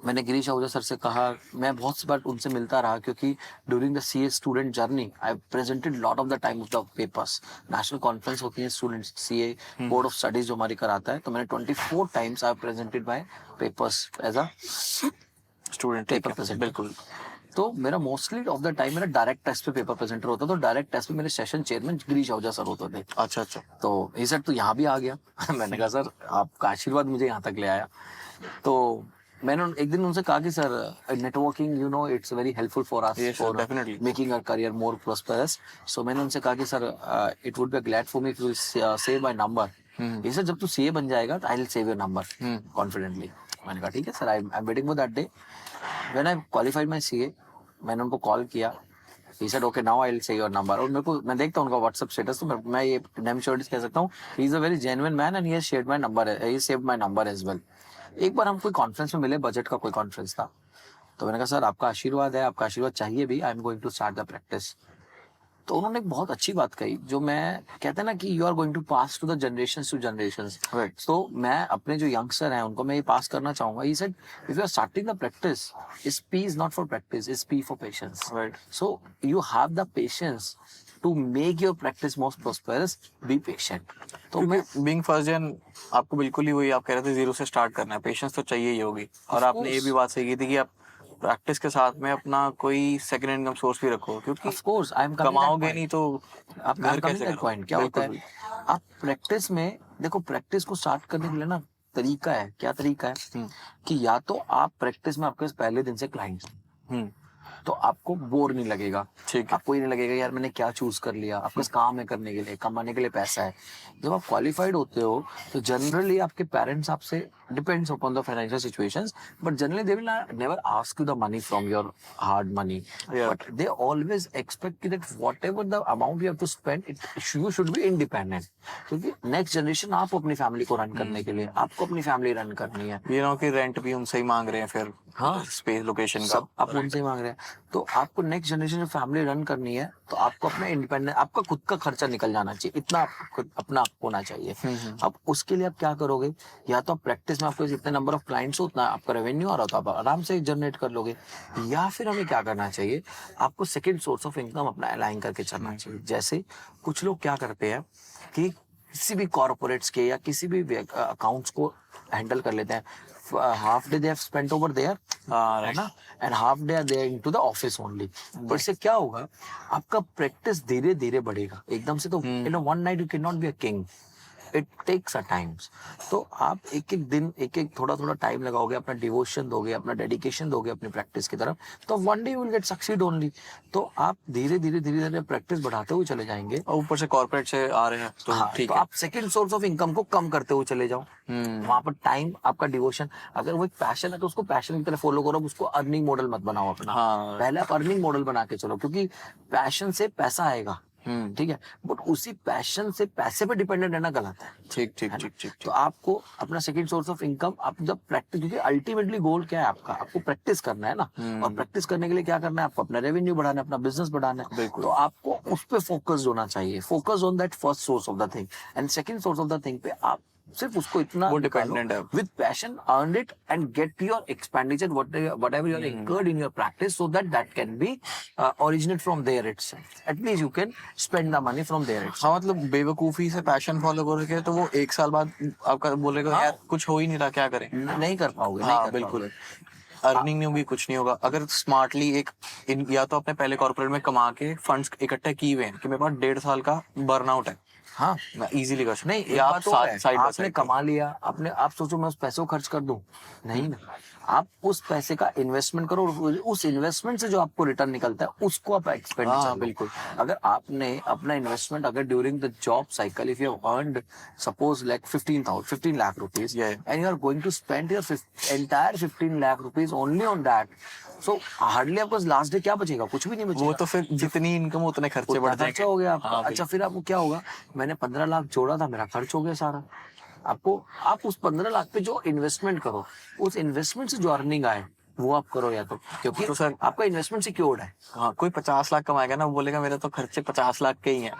मैंने गिरीश आहूजा सर से कहा, मैं बहुत सी बार उनसे मिलता रहा क्योंकि during the CA student journey I presented lot of the time of the papers. National conference होती है students CA board of studies जो हमारी कराता है, तो मैंने 24 times I presented my papers as a student paper presenter. बिल्कुल. तो मेरा मोस्टली ऑफ द टाइम मेरा डायरेक्ट टेस्ट पे पेपर प्रेजेंटर होता था. तो डायरेक्ट टेस्ट पे मेरे session chairman Girish Ahuja sir होते थे. अच्छा. तो ये सर तो यहाँ भी आ गया. मैंने कहा सर आपका आशीर्वाद मुझे यहाँ तक ले आया. तो मैंने एक दिन उनसे कहा कि sir networking you know it's very helpful for us for making our career more prosperous. So मैंने उनसे कहा कि sir it would be glad for me if you save my number. ये सर जब तू सीए बन जाएगा तो I will save your number confidentially. मैंने कहा ठीक है sir, I am waiting for that day. When I qualified my CA मैंने उनको कॉल किया. He said, okay, now I'll say your number. और मेरे को मैं देखता हूँ उनका WhatsApp स्टेटस, तो मैं ये damn sure कह सकता हूँ he is a very genuine man and he has shared my number, he saved my number as well. एक बार हम कोई कॉन्फ्रेंस में मिले, बजट का कोई कॉन्फ्रेंस था, तो मैंने कहा सर आपका आशीर्वाद है, आपका आशीर्वाद चाहिए भी, I am going to start the practice. तो उन्होंने एक बहुत अच्छी बात कही, जो मैं कहते हैं ना कि you are going to pass to the generations to generations. तो मैं अपने जो यंगस्टर हैं उनको मैं ये पास करना चाहूंगा। He said if you are starting the practice, is P is not for practice, is P for patience. So you have the patience to make your practice most prosperous, be patient. तो मैं being first जन, आपको बिल्कुल ही वही आप कह रहे थे, जीरो से स्टार्ट करना है, पेशेंस तो चाहिए ही होगी। और आपने ये भी बात सही की थी कि आप प्रैक्टिस के साथ में अपना कोई सेकंड इनकम सोर्स भी रखो, क्योंकि ऑफ कोर्स आई एम कमाओगे नहीं तो आप घर कैसे करोगे? पॉइंट क्या होता है, आप प्रैक्टिस में देखो, प्रैक्टिस को स्टार्ट करने के लिए ना तरीका है। क्या तरीका है कि या तो आप प्रैक्टिस में आपके पास पहले दिन से क्लाइंट्स, तो आपको बोर नहीं लगेगा, ठीक है। आपको ये नहीं लगेगा यार मैंने क्या चूज कर लिया, आपके पास काम है करने के लिए, कमाने के लिए पैसा है। जब आप क्वालिफाइड होते हो तो जनरली आपके पेरेंट्स आपसे, depends upon the financial situations, but generally they will never ask you the money from your hard money, but they always expect that whatever the amount you have to spend, you should be independent. क्योंकि next generation आप अपनी family को run करने के लिए, आपको अपनी family run करनी है। ये ना कि रेंट भी उनसे ही मांग रहे हैं, फिर हाँ, स्पेस लोकेशन का सब आप उनसे ही मांग रहे हैं। तो आपको नेक्स्ट जनरेशन में फैमिली रन करनी है, तो आपको अपना इंडिपेंडेंट, आपका खुद का खर्चा निकल जाना चाहिए, इतना अपना होना चाहिए। अब उसके लिए आप क्या करोगे, या तो आप प्रैक्टिस में आपको जितने नंबर ऑफ क्लाइंट्स हो उतना आपका रेवेन्यू आ रहा, तो आप आराम से जनरेट कर लोगे। या फिर हमें क्या करना चाहिए, आपको सेकेंड सोर्स ऑफ इनकम अपना अलाइन करके चलना चाहिए। जैसे कुछ लोग क्या करते हैं कि किसी भी कॉर्पोरेट्स के या किसी भी अकाउंट्स को हैंडल कर लेते हैं, half day they have spent over there, है ना, and half day they into the office only. तो इससे क्या होगा, आपका प्रैक्टिस धीरे धीरे बढ़ेगा, एकदम से तो in one night you can not be a king, it takes a times. तो आप एक एक दिन एक एक थोड़ा थोड़ा टाइम लगाओगे, अपना डिवोशन दोगे, अपना डेडिकेशन दोगे अपनी प्रैक्टिस की तरफ, तो one day you will get succeed only. तो आप धीरे धीरे प्रैक्टिस बढ़ाते हुए चले जाएंगे। और ऊपर से कॉर्पोरेट से आ रहे हैं तो हाँ, ठीक तो है। आप सेकंड सोर्स ऑफ इनकम को कम करते हुए चले जाओ। वहां पर टाइम, आपका डिवोशन, अगर वो एक पैशन है तो उसको पैशन की तरह फॉलो करो, उसको अर्निंग मॉडल मत बनाओ अपना। हाँ। पहले आप अर्निंग मॉडल बना के चलो, क्योंकि पैशन से पैसा आएगा, ठीक है, बट उसी पैशन से पैसे पे डिपेंडेंट रहना गलत है। ठीक ठीक ठीक ठीक। तो आपको अपना सेकंड सोर्स ऑफ इनकम, आप जब प्रैक्टिस, क्योंकि अल्टीमेटली गोल क्या है आपका, आपको प्रैक्टिस करना है ना, और प्रैक्टिस करने के लिए क्या करना है, आपको अपना रेवेन्यू बढ़ाना है, अपना बिजनेस बढ़ाना है। तो आपको उस पे फोकस होना चाहिए, focus on that first source of the thing, and second source of the thing पे आप सिर्फ उसको इतना वो डिपेंडेंट है with passion, earn it and get your expenditure whatever you are incurred in your practice, so that can be originate from there itself, at least you can spend the money from there itself। हाँ, मतलब बेवकूफी से passion follow करोगे तो वो एक साल बाद आपका बोलेगा यार कुछ हो ही नहीं रहा, क्या करें। नहीं कर पाओगे। हाँ, नहीं कर बिल्कुल। पाओगे। अर्निंग नहीं होगी, कुछ नहीं होगा। अगर स्मार्टली एक या तो अपने पहले कॉर्पोरेट में कमा के फंड्स इकट्ठे किए हुए हैं कि मेरे पास 1.5 साल का बर्नआउट है, हाँ, मैं इजीली कर सकता नहीं, हूँ। एक या आप बात तो है, साइड बाय आपने साइड कमा लिया, आपने, आप सोचो मैं उस पैसे को खर्च कर दूं, नहीं ना, आप उस पैसे का इन्वेस्टमेंट करो, उस इन्वेस्टमेंट से जो आपको रिटर्न निकलता है उसको आप एक्सपेंडिचर। हाँ, बिल्कुल। अगर आपने अपना इन्वेस्टमेंट, अगर during the job cycle if you have earned suppose like 15 lakh rupees, and you are going to spend your entire 15 lakh rupees only on that, so hardly आपको लास्ट डे क्या बचेगा, कुछ भी नहीं बचेगा। वो तो फिर जितनी इनकम उतने खर्चे बढ़ खर्चा जाएंगे। हो गया आपका। हाँ, अच्छा, फिर आपको क्या होगा, मैंने 15 लाख जोड़ा था, मेरा खर्च हो गया सारा। आपको, आप उस 15 लाख पे जो इन्वेस्टमेंट करो, उस इन्वेस्टमेंट से जो अर्निंग आए वो आप करो, या तो क्योंकि तो सर आपका इन्वेस्टमेंट सिक्योर्ड है। हाँ, कोई 50 लाख कमाएगा ना, वो बोलेगा मेरे तो खर्चे 50 लाख के ही हैं,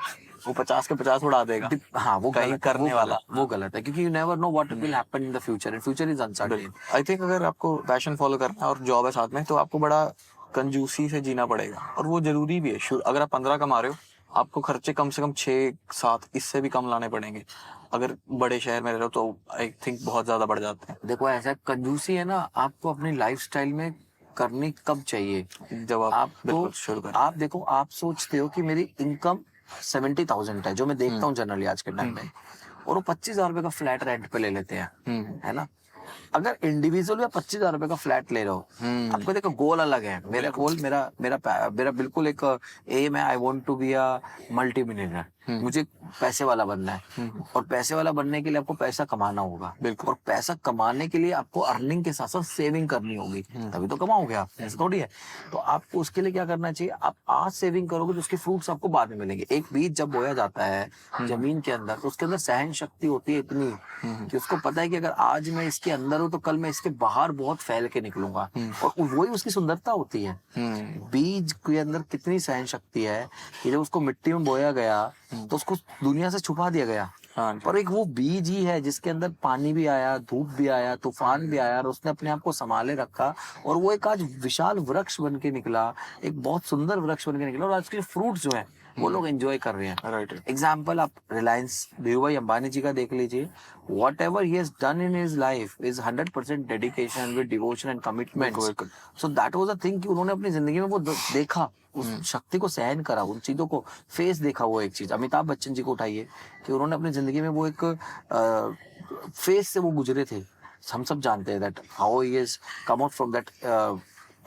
वो 50 के 50 उड़ा देगा। हाँ, वो कहीं गलत, करने वाला वो गलत है, क्योंकि you never know what will happen in the future, and future is uncertain. I think अगर आपको पैशन फॉलो करना है और जॉब है साथ में, तो आपको बड़ा कंजूसी से जीना पड़ेगा, और वो जरूरी भी है। अगर आप 15 कमा रहे हो, आपको खर्चे कम से कम 6-7 इससे भी कम लाने पड़ेंगे। अगर बड़े शहर में रह रहे हो तो आई थिंक बहुत ज्यादा बढ़ जाते हैं। देखो, ऐसा कंजूसी है ना, आपको अपनी लाइफस्टाइल में करनी कब चाहिए, जब आप तो शुरू करें। आप देखो, आप सोचते हो कि मेरी इनकम 70,000 है, जो मैं देखता हूँ जनरली आज के टाइम में, और वो 25,000 रुपए का फ्लैट रेंट पे ले लेते हैं, है ना। अगर इंडिविजुअल या 25,000 रुपए का फ्लैट ले रहे हो, आपको देखो गोल अलग है। मेरा गोल, मेरा बिल्कुल एक एम है, I want to be a multi millionaire, मुझे पैसे वाला बनना है, और पैसे वाला बनने के लिए आपको पैसा कमाना होगा, बिल्कुल। और पैसा कमाने के लिए आपको अर्निंग के साथ साथ सेविंग करनी होगी, तभी तो कमाओगे आप, ऐसा थोड़ी है। तो आपको उसके लिए क्या करना चाहिए, आप आज सेविंग करोगे तो उसके फ्रूट्स आपको बाद में मिलेंगे। एक बीज जब बोया जाता है जमीन के अंदर, तो उसके अंदर सहन शक्ति होती है इतनी कि उसको पता है कि अगर आज मैं इसके अंदर हूँ तो कल मैं इसके बाहर बहुत फैल के निकलूंगा, और वही उसकी सुंदरता होती है। बीज के अंदर कितनी सहन शक्ति है कि जब उसको मिट्टी में बोया गया तो उसको दुनिया से छुपा दिया गया, पर एक वो बीज ही है जिसके अंदर पानी भी आया, धूप भी आया, तूफान भी आया, और उसने अपने आप को संभाले रखा, और वो एक आज विशाल वृक्ष बन के निकला, एक बहुत सुंदर वृक्ष बन के निकला, और आज के फ्रूट्स जो है वो लोग एंजॉय कर रहे हैं। राइट। एग्जाम्पल आप रिलायंस धीरू भाई अंबानी जी का देख लीजिए, what ever he has done in his life is 100% dedication with devotion and commitment. So that was a thing कि उन्होंने अपनी जिंदगी में वो देखा, उस शक्ति को सहन करा, उन चीजों को फेस देखा। वो एक चीज अमिताभ बच्चन जी को उठाइए कि उन्होंने अपनी जिंदगी में वो एक फेस से वो गुजरे थे। हम सब जानते हैं that how he has come out from that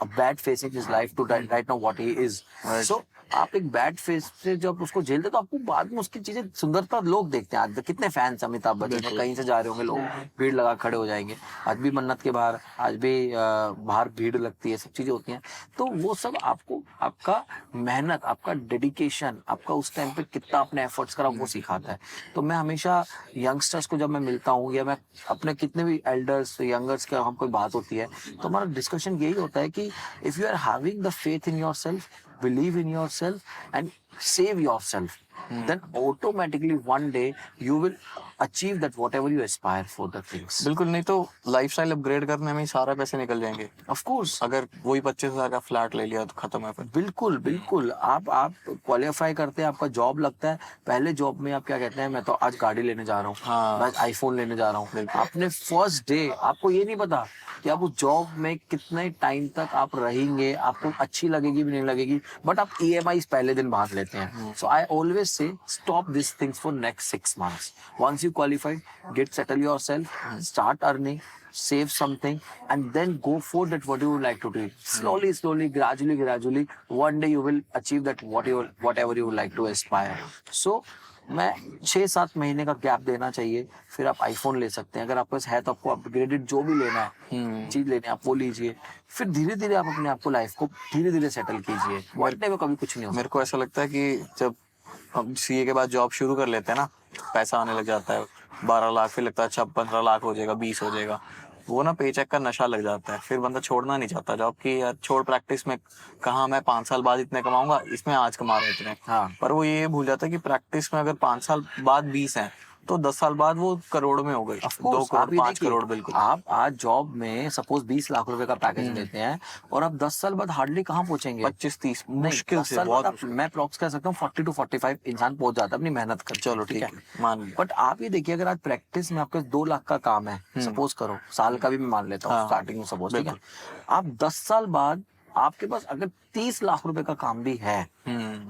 a bad phase in his life to right now what he is. Right. So आप एक बैड फेस से जब उसको झेलते तो आपको बाद में उसकी चीजें सुंदरता लोग देखते हैं। आज कितने फैंस अमिताभ बच्चन के, कहीं से जा रहे होंगे लोग भीड़ लगा खड़े हो जाएंगे। आज भी मन्नत के बाहर, आज भी बाहर भीड़ लगती है, सब चीजें होती हैं। तो वो सब आपको आपका मेहनत, आपका डेडिकेशन, आपका उस टाइम पे कितना आपने एफर्ट्स करा वो सिखाता है। तो मैं हमेशा यंगस्टर्स को जब मैं मिलता हूँ, या मैं अपने कितने भी एल्डर्स यंगर्स के हम कोई बात होती है, तो हमारा डिस्कशन यही होता है कि if you are having the faith in yourself, believe in yourself and save yourself, then automatically one day you will achieve that whatever you aspire for the things. बिल्कुल, नहीं तो लाइफस्टाइल अपग्रेड करने में ही सारे पैसे निकल जाएंगे। Of course. अगर वही 25,000 का फ्लैट ले लिया तो खत्म है फिर। बिल्कुल बिल्कुल। आप क्वालिफाई करते हैं, आपका जॉब लगता है, पहले जॉब में आप क्या कहते हैं, मैं तो आज गाड़ी लेने जा रहा हूँ, हाँ। मैं आईफोन लेने जा रहा हूँ। आपने फर्स्ट डे, आपको ये नहीं पता कि आप उस जॉब में कितने टाइम तक आप रहेंगे, आपको अच्छी लगेगी भी नहीं लगेगी, बट आप EMIs पहले दिन बांध लेते हैं। So I always say stop this things for next 6 months. Once you qualified, get settle yourself, start earning, save something, and then go for that what you would like to do. Slowly, gradually, one day you will achieve that whatever you would like to aspire. So मैं 6-7 महीने का gap देना चाहिए, फिर आप iPhone ले सकते हैं। अगर आपके पास है तो आपको अपग्रेडेड जो भी लेना है, चीज लेनी है, आप वो लीजिए। फिर धीरे धीरे आप अपने आप को लाइफ को धीरे धीरे सेटल कीजिए। वर्ल्ड में कभी कुछ नहीं होता। मेरे को ऐसा लगता है कि जब हम CA के बाद जॉब शुरू कर लेते हैं ना, पैसा आने लग जाता है, 12 लाख, फिर लगता है अच्छा 15 लाख हो जाएगा, 20 हो जाएगा, वो ना पेचेक का नशा लग जाता है। फिर बंदा छोड़ना नहीं चाहता जॉब की, यार छोड़, प्रैक्टिस में कहाँ मैं 5 साल बाद इतने कमाऊंगा, इसमें आज कमा रहे इतने। हाँ। पर वो ये भूल जाता है कि प्रैक्टिस में अगर 5 साल बाद 20 हैं तो 10 साल बाद वो करोड़ में हो गई, 2 करोड़ 5 करोड़। बिल्कुल। आप आज जॉब में सपोज 20 लाख रुपए का पैकेज लेते हैं, और आप 10 साल बाद हार्डली कहाँ पहुंचेंगे? 25-30 मुश्किल से, बहुत मैं प्रॉक्स कह सकता हूँ 40 to 45 इंसान पहुंच जाता है अपनी मेहनत कर। चलो ठीक है, मान लिया। बट आप ये देखिए, अगर आज प्रैक्टिस में आपके 2 लाख का काम है, सपोज करो, साल का भी मैं मान लेता हूँ स्टार्टिंग में, सपोज, ठीक है, आप 10 साल बाद आपके पास अगर 30 लाख रुपए का काम भी है,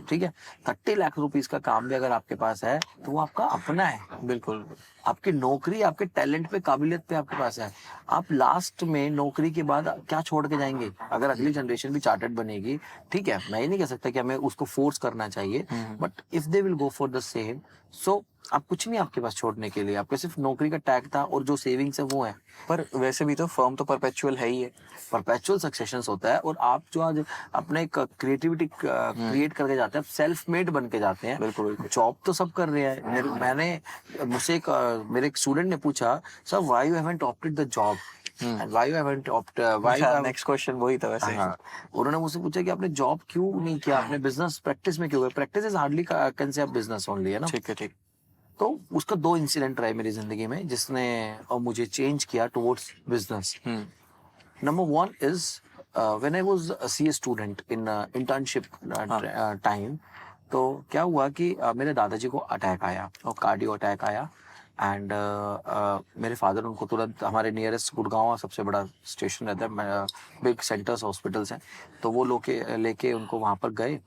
ठीक है, 30 लाख रुपीस का काम भी अगर आपके पास है, तो वो आपका अपना है। बिल्कुल। आपकी नौकरी आपके टैलेंट पे, काबिलियत पे आपके पास है। आप लास्ट में नौकरी के बाद क्या छोड़ के जाएंगे? अगर अगली जनरेशन भी चार्टर्ड बनेगी, ठीक है, मैं ये नहीं कह सकता कि हमें उसको फोर्स करना चाहिए, but if they will go for the same, so आप कुछ नहीं आपके पास छोड़ने के लिए, आपके सिर्फ नौकरी का टैग था और जो सेविंग्स है वो है। पर वैसे भी तो फर्म तो परपेचुअल है ही है, परपेचुअल सक्सेशन होता है, और आप जो आज अपने क्रिएटिविटी क्रिएट करके जाते हैं, सेल्फ मेड बन के जाते हैं। बिल्कुल। जॉब तो सब कर रहे हैं। मुझसे मेरे एक स्टूडेंट ने पूछा, sir why you haven't opted the job, why you haven't next question वही था वैसे। हाँ, उन्होंने मुझसे पूछा कि आपने जॉब क्यों नहीं किया, आपने बिजनेस प्रैक्टिस में क्यों गए? Practice is hardly can say business only, है ना? ठीक है, ठीक। तो उसका 2 इंसिडेंट रहे मेरी जिंदगी में जिसने मुझे चेंज किया towards business. Number 1 is when I was a CA student in internship time, तो क्या हुआ कि मेरे दादाजी को अटैक आया, कार्डियो अटैक आया, एंड मेरे फादर उनको तुरंत, हमारे नियरेस्ट गुड़गांव सबसे बड़ा स्टेशन रहता है, बिग सेंटर्स हॉस्पिटल्स हैं, तो वो लेके उनको वहाँ पर गए।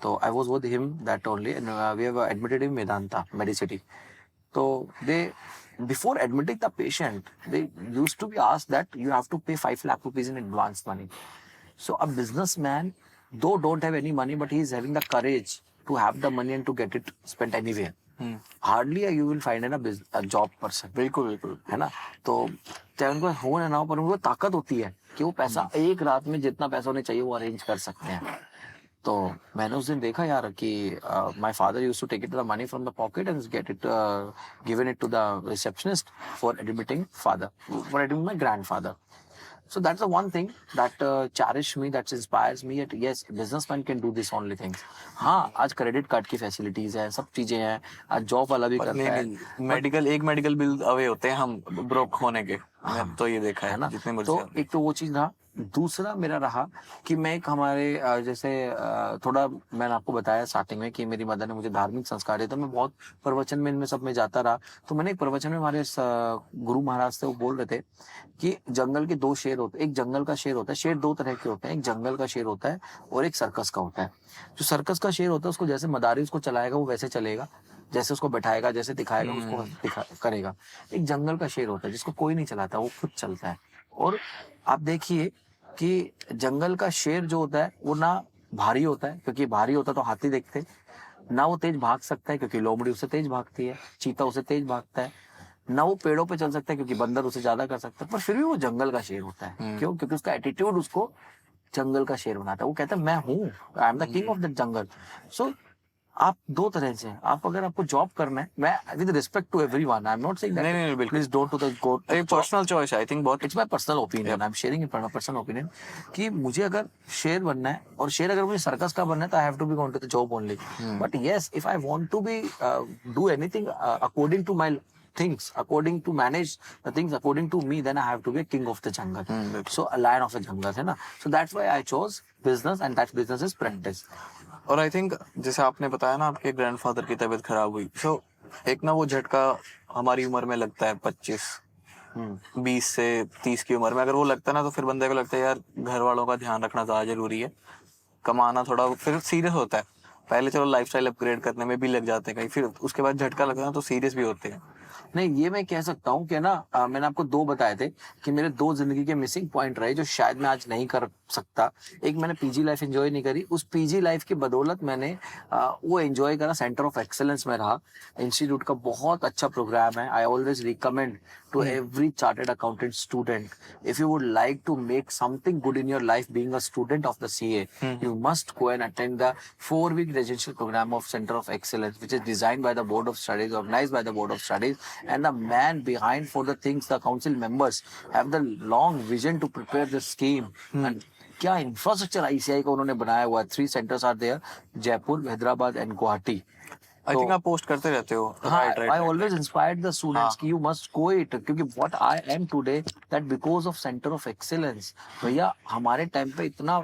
तो I was with him that only, and we have admitted in Medanta Medicity. तो दे before admitting the patient, they used to be asked that you have to pay 5 lakh rupees in advance money. So a businessman, though don't have any money, but he is having the courage to have the money and to get it spent anywhere. Hardly you will find a job person. बिल्कुल बिल्कुल है ना. तो चाहे उनको हो ना हो, पर उनको ताकत होती है कि वो पैसा एक रात में जितना पैसा उन्हें चाहिए वो अरेंज कर सकते हैं. तो मैंने उस दिन देखा यार कि my father used to take it the money from the pocket and get it given it to the receptionist for admitting my grandfather. So that's the one thing that cherishes me, that inspires me. That yes, businessman can do this only things. हाँ, आज credit card की facilities है, सब चीजें हैं. आज job वाला भी करता है. मेडिकल बिल अवे होते हैं हम ब्रोक होने के. मैं तो ये देखा है ना. जितने मर्जी. तो एक तो वो चीज रहा. दूसरा मेरा रहा कि मैं एक हमारे जैसे थोड़ा मैंने आपको बताया स्टार्टिंग में कि मेरी मदर ने मुझे धार्मिक संस्कार दिए, तो मैं बहुत प्रवचन में इनमें सब में जाता रहा. तो मैंने एक प्रवचन में हमारे गुरु महाराज से वो बोल रहे थे कि जंगल के दो शेर होते हैं. एक जंगल का शेर होता है. शेर दो तरह के होते हैं. एक जंगल का शेर होता है और एक सर्कस का होता है. जो सर्कस का शेर होता है उसको जैसे मदारी उसको चलाएगा वो वैसे चलेगा, जैसे उसको बैठाएगा जैसे दिखाएगा उसको करेगा. एक जंगल का शेर होता है जिसको कोई नहीं चलाता, वो खुद चलता है. और आप देखिए कि जंगल का शेर जो होता है वो ना भारी होता है, क्योंकि भारी होता तो हाथी देखते, ना वो तेज भाग सकता है क्योंकि लोमड़ी उससे तेज भागती है, चीता उससे तेज भागता है, ना वो पेड़ों पे चल सकता है क्योंकि बंदर उसे ज्यादा कर सकता है, पर फिर भी वो जंगल का शेर होता है. क्यों? क्योंकि उसका एटीट्यूड उसको जंगल का शेर बनाता है. वो कहता है मैं हूँ, I am the king of the jungle. So आप दो तरह से हैं. आप अगर आपको जॉब करना है, मैं with respect to everyone, I am not saying that please don't to the go. एक पर्सनल चॉइस है आई थिंक. बहुत it's my personal opinion, I am sharing it my personal opinion कि मुझे अगर शेर बनना है और शेर अगर मुझे सर्कस का बनना है तो I have to be going to the job only. But yes, if I want to be do anything according to my things, according to manage the things according to me, then I have to be a king of the jungle. So a lion of the jungle है ना. So that's why I chose business, and that business is practice. और I think जैसे आपने बताया ना आपके grandfather की तबीयत खराब हुई, सो एक ना वो झटका हमारी उम्र में लगता है 25-20 से 30 की उम्र में. अगर वो लगता है ना तो फिर बंदे को लगता है यार घर वालों का ध्यान रखना ज्यादा जरूरी है, कमाना थोड़ा फिर सीरियस होता है. पहले चलो लाइफस्टाइल अपग्रेड करने में भी लग जाते हैं कहीं, फिर उसके बाद झटका लगता है तो सीरियस भी होते हैं. नहीं, ये मैं कह सकता हूँ कि ना मैंने आपको दो बताए थे कि मेरे दो जिंदगी के मिसिंग पॉइंट रहे जो शायद मैं आज नहीं कर सकता. एक, मैंने पीजी लाइफ एंजॉय नहीं करी. उस पीजी लाइफ की बदौलत मैंने वो एंजॉय करा. सेंटर ऑफ एक्सेलेंस में रहा. इंस्टीट्यूट का बहुत अच्छा प्रोग्राम है. I always recommend to every chartered accountant student, if you would like to make something good in your life being a student of the CA, you must go and attend the 4-week residential program of Center of Excellence, which is designed by the Board of Studies, organized by the Board of Studies, and the man behind for the things, the council members have the long vision to prepare the scheme. And क्या infrastructure ICI का उन्होंने बनाया हुआ है. 3 centers are there, Jaipur, Hyderabad and Guwahati. I think आप post करते रहते हो. I always inspired the students कि you must go it, क्योंकि what I am today that because of Center of Excellence. भैया हमारे टाइम पे इतना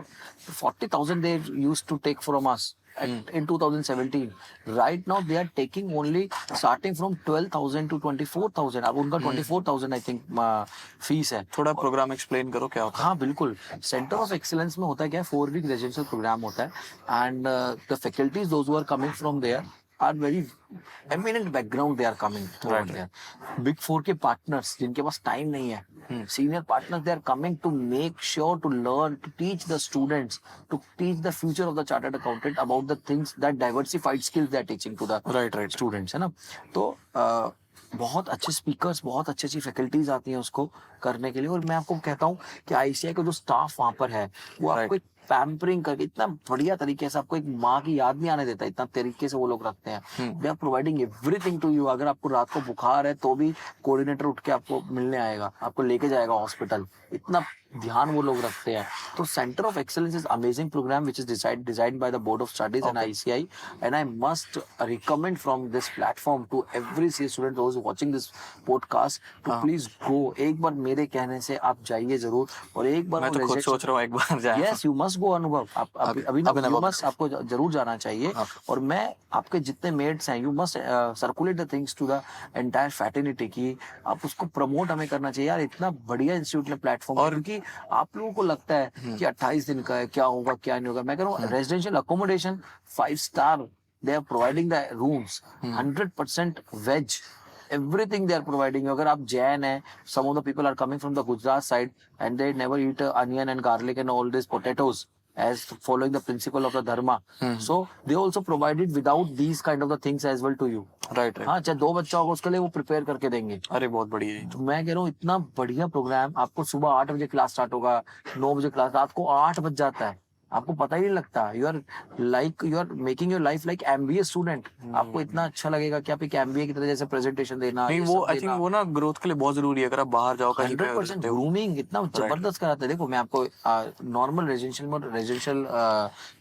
40,000 they used to take from us in 2017. Right now they are taking only starting from 12,000 to 24,000. अब उनका 24,000 I think fees है. थोड़ा programme explain करो क्या होता है. हाँ बिल्कुल. सेंटर ऑफ एक्सीलेंस में होता है क्या है, 4-week रेजिडेंशियल प्रोग्राम होता है. And the faculties those who are coming from there are very eminent background they are coming over there. Big 4 के partners जिनके पास टाइम नहीं है, senior partners, they are coming to make sure to learn, to teach the students, to teach the future of the chartered accountant about the things, that diversified skills they are teaching to the students, है ना. तो बहुत अच्छे speakers, बहुत अच्छी अच्छी faculties आती हैं उसको करने के लिए. और मैं आपको कहता हूँ कि ICI का जो स्टाफ वहाँ पर है वो आपको एक पैम्परिंग करके इतना बढ़िया तरीके से, आपको एक माँ की याद नहीं आने देता, इतना तरीके से वो लोग रखते हैं. They are providing everything to you. अगर आपको रात को बुखार है तो भी कोऑर्डिनेटर उठ के आपको मिलने आएगा, आपको लेके जाएगा हॉस्पिटल. इतना ध्यान वो लोग रखते हैं. तो centre of excellence is amazing programme which is designed by the Board of Studies and ICI, and I must recommend from this platform to every CA student who is watching this podcast to please go. एक बार मेरे कहने से आप जाइए जरूर. और एक बार मैं तो खुद सोच रहा हूँ एक बार जाए. Yes, you must go अनुभव. अभी you must, आपको जरूर जाना चाहिए. और मैं आपके जितने मेट्स हैं, you must circulate the things to the entire fraternity कि आप उसको प्रमोट हमें करना चाहिए. यार इतना बढ़िया इंस्टीट्यूट ने प्लेटफॉर्म. और क्योंकि आप लोगों को लगता है कि 28 दिन का है, क्या होगा क्या नहीं होगा. मैं कह रहा हूँ residential accommodation 5 star, they are providing the rooms 100% veg, everything they are providing. अगर आप जैन है, some of the people are coming from the Gujarat side and they never eat onion and garlic and all these potatoes. as following the principle of the dharma. So they also provided without these kind of the things as well to you. Right right. हाँ, चाहे 2 बच्चा होगा उसके लिए वो prepare करके देंगे। अरे बहुत बढ़िया है। तो मैं कह रहा हूँ इतना बढ़िया प्रोग्राम, आपको सुबह 8 बजे क्लास स्टार्ट होगा, 9 बजे क्लास, रात को 8 बज जाता है, आपको पता ही नहीं लगता। You are making your life like MBA student. आपको इतना अच्छा लगेगा कि आप एक MBA की तरह जैसे प्रेजेंटेशन देना, नहीं ये वो सब आई देना। थिंक वो ना ग्रोथ के लिए बहुत जरूरी है, अगर आप बाहर जाओ कहीं पे 100% ग्रूमिंग इतना जबरदस्त कराते हैं। देखो मैं आपको नॉर्मल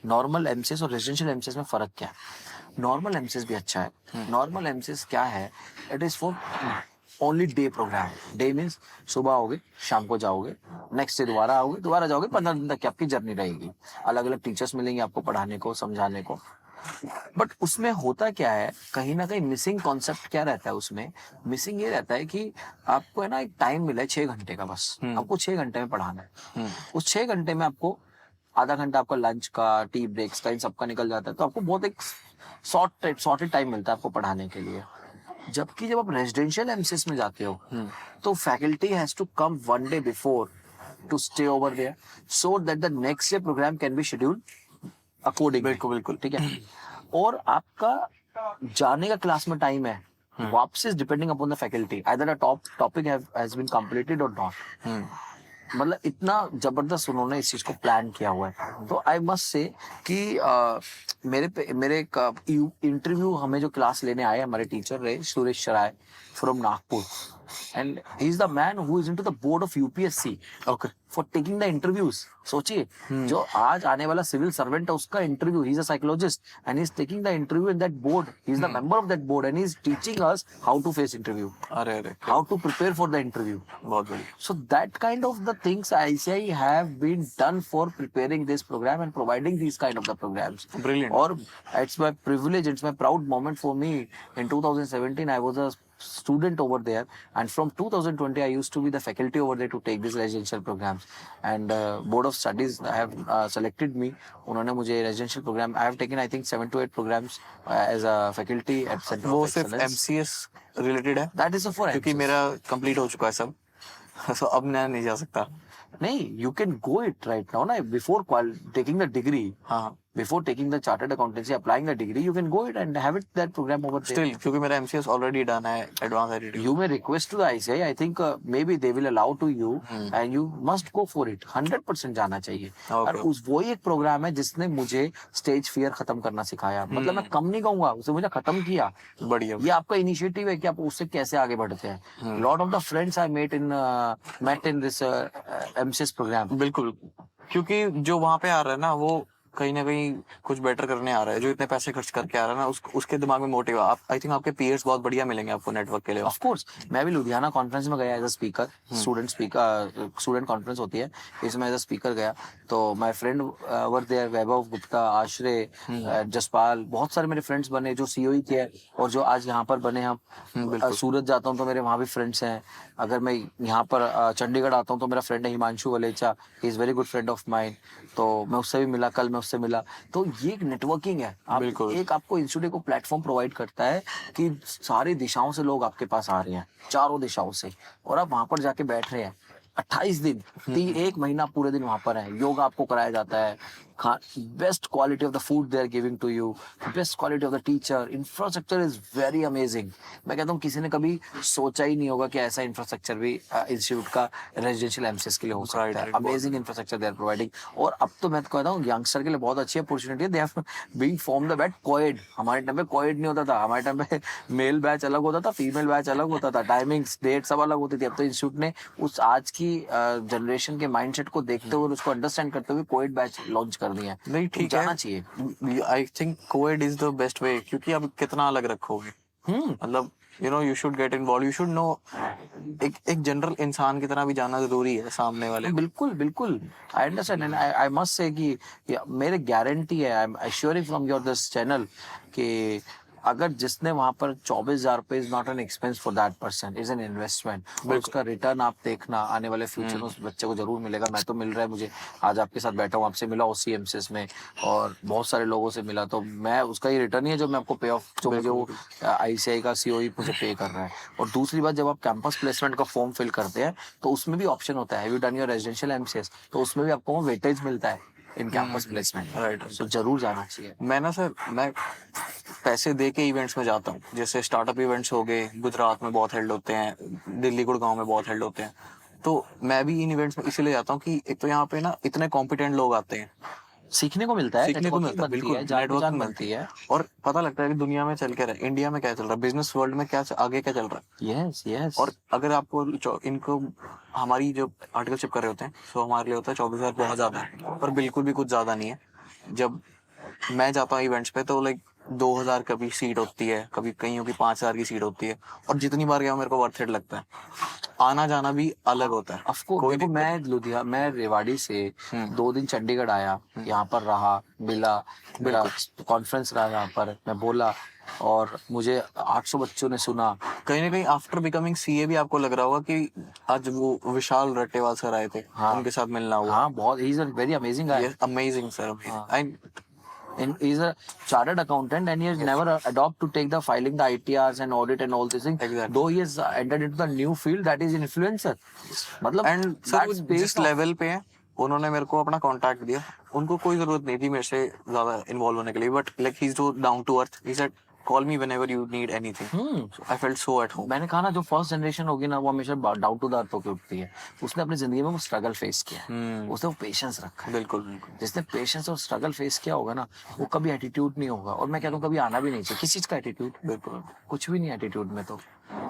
नॉर्मल एमसीएस और रेजिडेंशियल एमसीएस में फर्क क्या है। नॉर्मल एमसीएस भी अच्छा है। नॉर्मल एमसीएस क्या है, it is for only day programme. Day means सुबह आओगे, शाम को जाओगे, नेक्स्ट डे दोबारा आओगे, दोबारा जाओगे, 15 दिन तक की आपकी जर्नी रहेगी। अलग अलग टीचर्स मिलेंगे आपको पढ़ाने को, समझाने को। बट उसमें होता क्या है, कहीं ना कहीं मिसिंग कॉन्सेप्ट क्या रहता है उसमें, मिसिंग ये रहता है कि आपको है ना एक टाइम मिला है 6 घंटे का, बस आपको 6 घंटे में पढ़ाना है। उस 6 घंटे में आपको आधा घंटा आपका लंच का, टी ब्रेक्स का, इन सबका निकल जाता है, तो आपको बहुत एक शॉर्टेड टाइम मिलता है आपको पढ़ाने के लिए। जबकि जब आप रेजिडेंशियल एमसीएस में जाते हो तो faculty has to come 1 day before to stay over there so that the next day programme can be scheduled according. बिल्कुल बिल्कुल, ठीक है। और आपका जाने का क्लास में टाइम है, वापस depending upon the faculty, either a topic has been completed और नॉट। मतलब इतना जबरदस्त उन्होंने इस चीज को प्लान किया हुआ है। तो आई मस्ट से कि मेरे इंटरव्यू हमें जो क्लास लेने आए हमारे टीचर रहे Suresh Sharai from Nagpur, and he is the man who is into the board of UPSC okay, for taking the interviews. सोचिए जो आज आने वाला सिविल सर्वेंट है उसका interview, he is a psychologist and he is taking the interview in that board, he is the member of that board and he is teaching us how to face interview, अरे अरे how to prepare for the interview. बहुत बढ़िया। So that kind of the things ICI have been done for preparing this program and providing these kind of the programs. Brilliant. Or it's my privilege, it's my proud moment for me. In 2017, I was a student over there, and from 2020, I used to be the faculty over there to take these residential programs. And Board of Studies have selected me. उन्होंने मुझे residential program. I have taken I think 7 to 8 programs as a faculty at Center वो of सिर्फ Excellence. MCS related है? That is for क्योंकि MCS. मेरा complete हो चुका है सब सो अब मैं नहीं जा सकता। नहीं, you can go it right now ना, before taking the degree. हाँ Before taking the chartered accountancy, applying the degree, you can go it and have it that program over there. Still, क्योंकि मेरा MCS ऑलरेडी डन है, advance editing. You may request to the ICI. I think maybe they will allow to you, and you must go for it. 100% जाना चाहिए। और उस वो ही एक programme है जिसने मुझे स्टेज फियर खत्म करना सिखाया। मतलब मैं कम नहीं कहूंगा, उसे मुझे खत्म किया। बढ़िया। ये आपका इनिशिएटिव है कि आप उससे कैसे आगे बढ़ते हैं। Lot of the friends I met in this MCS programme. बिल्कुल, क्योंकि जो वहाँ पे आ रहा है ना वो कहीं ना कहीं कुछ बेटर करने आ रहा है, जो इतने पैसे खर्च करके आ रहा है ना उसके दिमाग में मोटिव है। आप आई थिंक आपके पीयर्स बहुत बढ़िया मिलेंगे आपको नेटवर्क के लिए। ऑफ कोर्स, मैं भी लुधियाना कॉन्फ्रेंस में गया as a speaker, student conference होती है, इसमें एज अ स्पीकर गया। तो my friend were there, Vaibhav Gupta, Ashray, Jaspal, बहुत सारे मेरे फ्रेंड्स बने जो सीओई के हैं और जो आज यहाँ पर बने। हम सूरत जाता हूँ तो मेरे वहाँ भी फ्रेंड्स हैं। अगर मैं यहाँ पर चंडीगढ़ आता हूँ तो मेरा फ्रेंड है Himanshu Walecha, he is very good friend of mine, तो मैं उससे भी मिला, कल मैं उससे मिला। तो ये एक नेटवर्किंग है। आप एक आपको इंस्टीट्यूट को प्लेटफॉर्म प्रोवाइड करता है कि सारी दिशाओं से लोग आपके पास आ रहे हैं, चारों दिशाओं से, और आप वहां पर जाके बैठ रहे हैं 28 दिन, 1 महीना पूरे दिन वहां पर है। योगा आपको कराया जाता है, best quality of the food they are giving to you, best quality of the teacher, infrastructure is very amazing. मैं कहता हूँ किसी ने कभी सोचा ही नहीं होगा कि ऐसा इंफ्रास्ट्रक्चर भी इंस्टीट्यूट का रेजिडेंशियल एमसीएस के लिए हो सकता है। Amazing infrastructure they are providing. और अब तो मैं कहता हूँ यंगस्टर के लिए बहुत अच्छी अपॉर्चुनिटी है। They have being form the batch coed. हमारे टाइम पे कोएड नहीं होता था, हमारे टाइम पे मेल बैच अलग होता था, फीमेल बैच अलग होता था, टाइमिंग्स डेट सब अलग होती थी। अब तो इंस्टीट्यूट ने उस आज की जनरेशन के माइंडसेट को देखते हुए, उसको अंडरस्टैंड करते हुए कोएड बैच लॉन्च कर दिया है। नहीं ठीक है, चाहिए। I think coed is the best way, क्योंकि आप कितना अलग रखोगे। मतलब you should get involved, you should know, एक जनरल इंसान की तरह भी जाना जरूरी है सामने वाले। बिल्कुल बिल्कुल, I understand and I must say कि मेरे गारंटी है, I am assuring from your this channel कि अगर जिसने वहां पर 24,000 रुपए is not an expense for that person, is an investment. और उसका रिटर्न आप देखना आने वाले फ्यूचर में उस बच्चे को जरूर मिलेगा। मैं तो मिल रहा है, मुझे आज आपके साथ बैठा हूँ, आपसे मिला OCMCS में और बहुत सारे लोगों से मिला, तो मैं उसका ये रिटर्न ही है जो मैं आपको पे ऑफ, जो मुझे वो ICI का COE मुझे पे कर रहा है। और दूसरी बात, जब आप कैंपस प्लेसमेंट का फॉर्म फिल करते हैं तो उसमें भी ऑप्शन होता है, have you done your residential MCS, तो उसमें भी आपको वेटेज मिलता है। In campus placement. राइट। सो जरूर जाना चाहिए। मैं ना सर, मैं पैसे दे के इवेंट्स में जाता हूँ, जैसे स्टार्टअप इवेंट्स हो गए, गुजरात में बहुत हेल्ड होते हैं, दिल्ली गुड़गांव में बहुत हेल्ड होते हैं, तो मैं भी इन इवेंट्स में इसीलिए जाता हूँ कि एक तो यहाँ पे ना इतने कॉम्पिटेंट लोग आते हैं, सीखने को मिलता है, सीखने को networking मिलता है, बनती बिल्कुल है, जान पहचान नेटवर्किंग बनती है। और पता लगता है कि दुनिया में चल क्या रहा है, इंडिया में क्या चल रहा है, बिजनेस वर्ल्ड में क्या आगे क्या चल रहा है। Yes yes. और अगर आपको इनको हमारी जो आर्टिकलशिप कर रहे होते हैं, सो हमारे लिए होता है 24,000 बहुत ज्यादा है, पर बिल्कुल भी कुछ ज्यादा नहीं है। जब मैं जाता हूँ इवेंट्स पे तो लाइक 2,000 कभी सीट होती है, कभी कहीं की 5,000 की सीट होती है, और जितनी बार गया मेरे को वर्थ इट लगता है। आना जाना भी अलग होता है। ऑफकोर्स कोई देखो, मैं रेवाड़ी से 2 दिन चंडीगढ़ आया, यहाँ पर रहा, मिला, मेरा कॉन्फ्रेंस रहा यहाँ पर, मैं बोला और मुझे 800 बच्चों ने सुना। कहीं ना कहीं आफ्टर बिकमिंग सीए भी आपको लग रहा होगा कि आज वो विशाल रट्टेवाल सर आए थे, हाँ उनके साथ मिलना हुआ। हाँ, बहुत, he is a very amazing guy. ये amazing sir, amazing. And he's a chartered accountant, and he has never adopt to take the filing, the ITRs and audit and all these things. Exactly. Though he has entered into the new field that is influencer. मतलब and sir that's paid जिस off. Level पे है, उन्होंने मेरे को अपना contact दिया, उनको कोई जरूरत नहीं थी मेरे से ज्यादा इन्वॉल्व होने के लिए, but like he is so down to earth, he said call me whenever you need anything. I felt so at home. मैंने कहा ना, जो फर्स्ट जनरेशन होगी ना, वो हमेशा डाउन टू द अर्थ होकर उठती है। उसने अपनी जिंदगी में वो स्ट्रगल फेस किया है, उसने वो पेशेंस रखा है। बिल्कुल बिल्कुल। जिसने पेशेंस और स्ट्रगल फेस किया होगा ना, वो कभी एटीट्यूड नहीं होगा। और मैं कहता हूँ कभी आना भी नहीं चाहिए किसी चीज का एटीट्यूड, बिल्कुल कुछ भी नहीं एटीट्यूड में। तो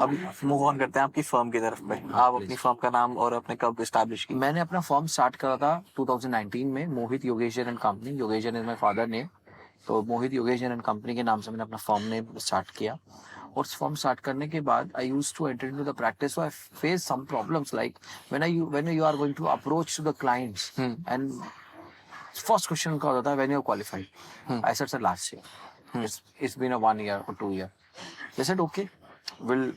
अब मूव ऑन करते हैं आपकी फर्म की तरफ पे। आप अपनी फर्म का नाम और अपने कब एस्टैब्लिश की? मैंने अपना फर्म स्टार्ट करा था 2019 में, Mohit Yogeshan and company. Yogeshan is my father name, तो मोहित योगेशन एंड कंपनी के नाम से मैंने अपना फर्म नेम स्टार्ट किया। और फर्म स्टार्ट करने के बाद I used to enter into the practice, so I face some problems like when you are going to approach to the clients, and first question उनका होता था when you are qualified. I said sir last year, it's been a 1 year or 2 year. They said okay, we'll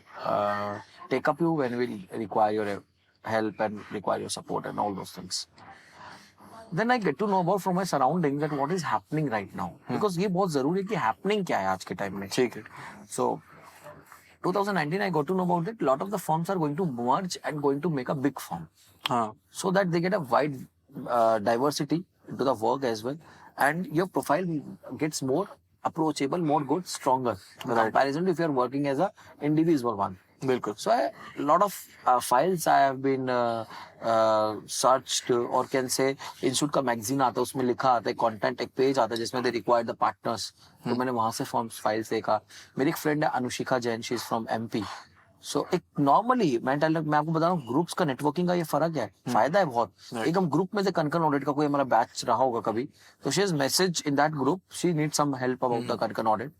take up you when we require your help and require your support and all those things. Then I get to know about from my surroundings that what is happening right now, because ये बहुत जरूरी है कि happening क्या है आज के time में। ठीक है। So 2019 I got to know about it. Lot of the firms are going to merge and going to make a big firm, हाँ so that they get a wide diversity into the work as well, and your profile gets more approachable, more good, stronger in comparison to if you are working as a individual one. बिल्कुल। So a lot of files I have been searched, or can say institute का magazine आता है, उसमें लिखा आता है content, एक page आता है जिसमें दे रिक्वायर द पार्टनर्स, तो मैंने वहां से फॉर्म्स फाइल्स देखा। मेरी एक फ्रेंड है Anushika Jain, she is from MP. So एक नॉर्मली मैं आपको बता रहा हूँ, ग्रुप्स का नेटवर्किंग का ये फर्क है, फायदा है बहुत। एक हम ग्रुप में से कनकन ऑडिट का कोई हमारा बैच रहा होगा कभी, तो she is message in that group, she need some help about the concurrent audit.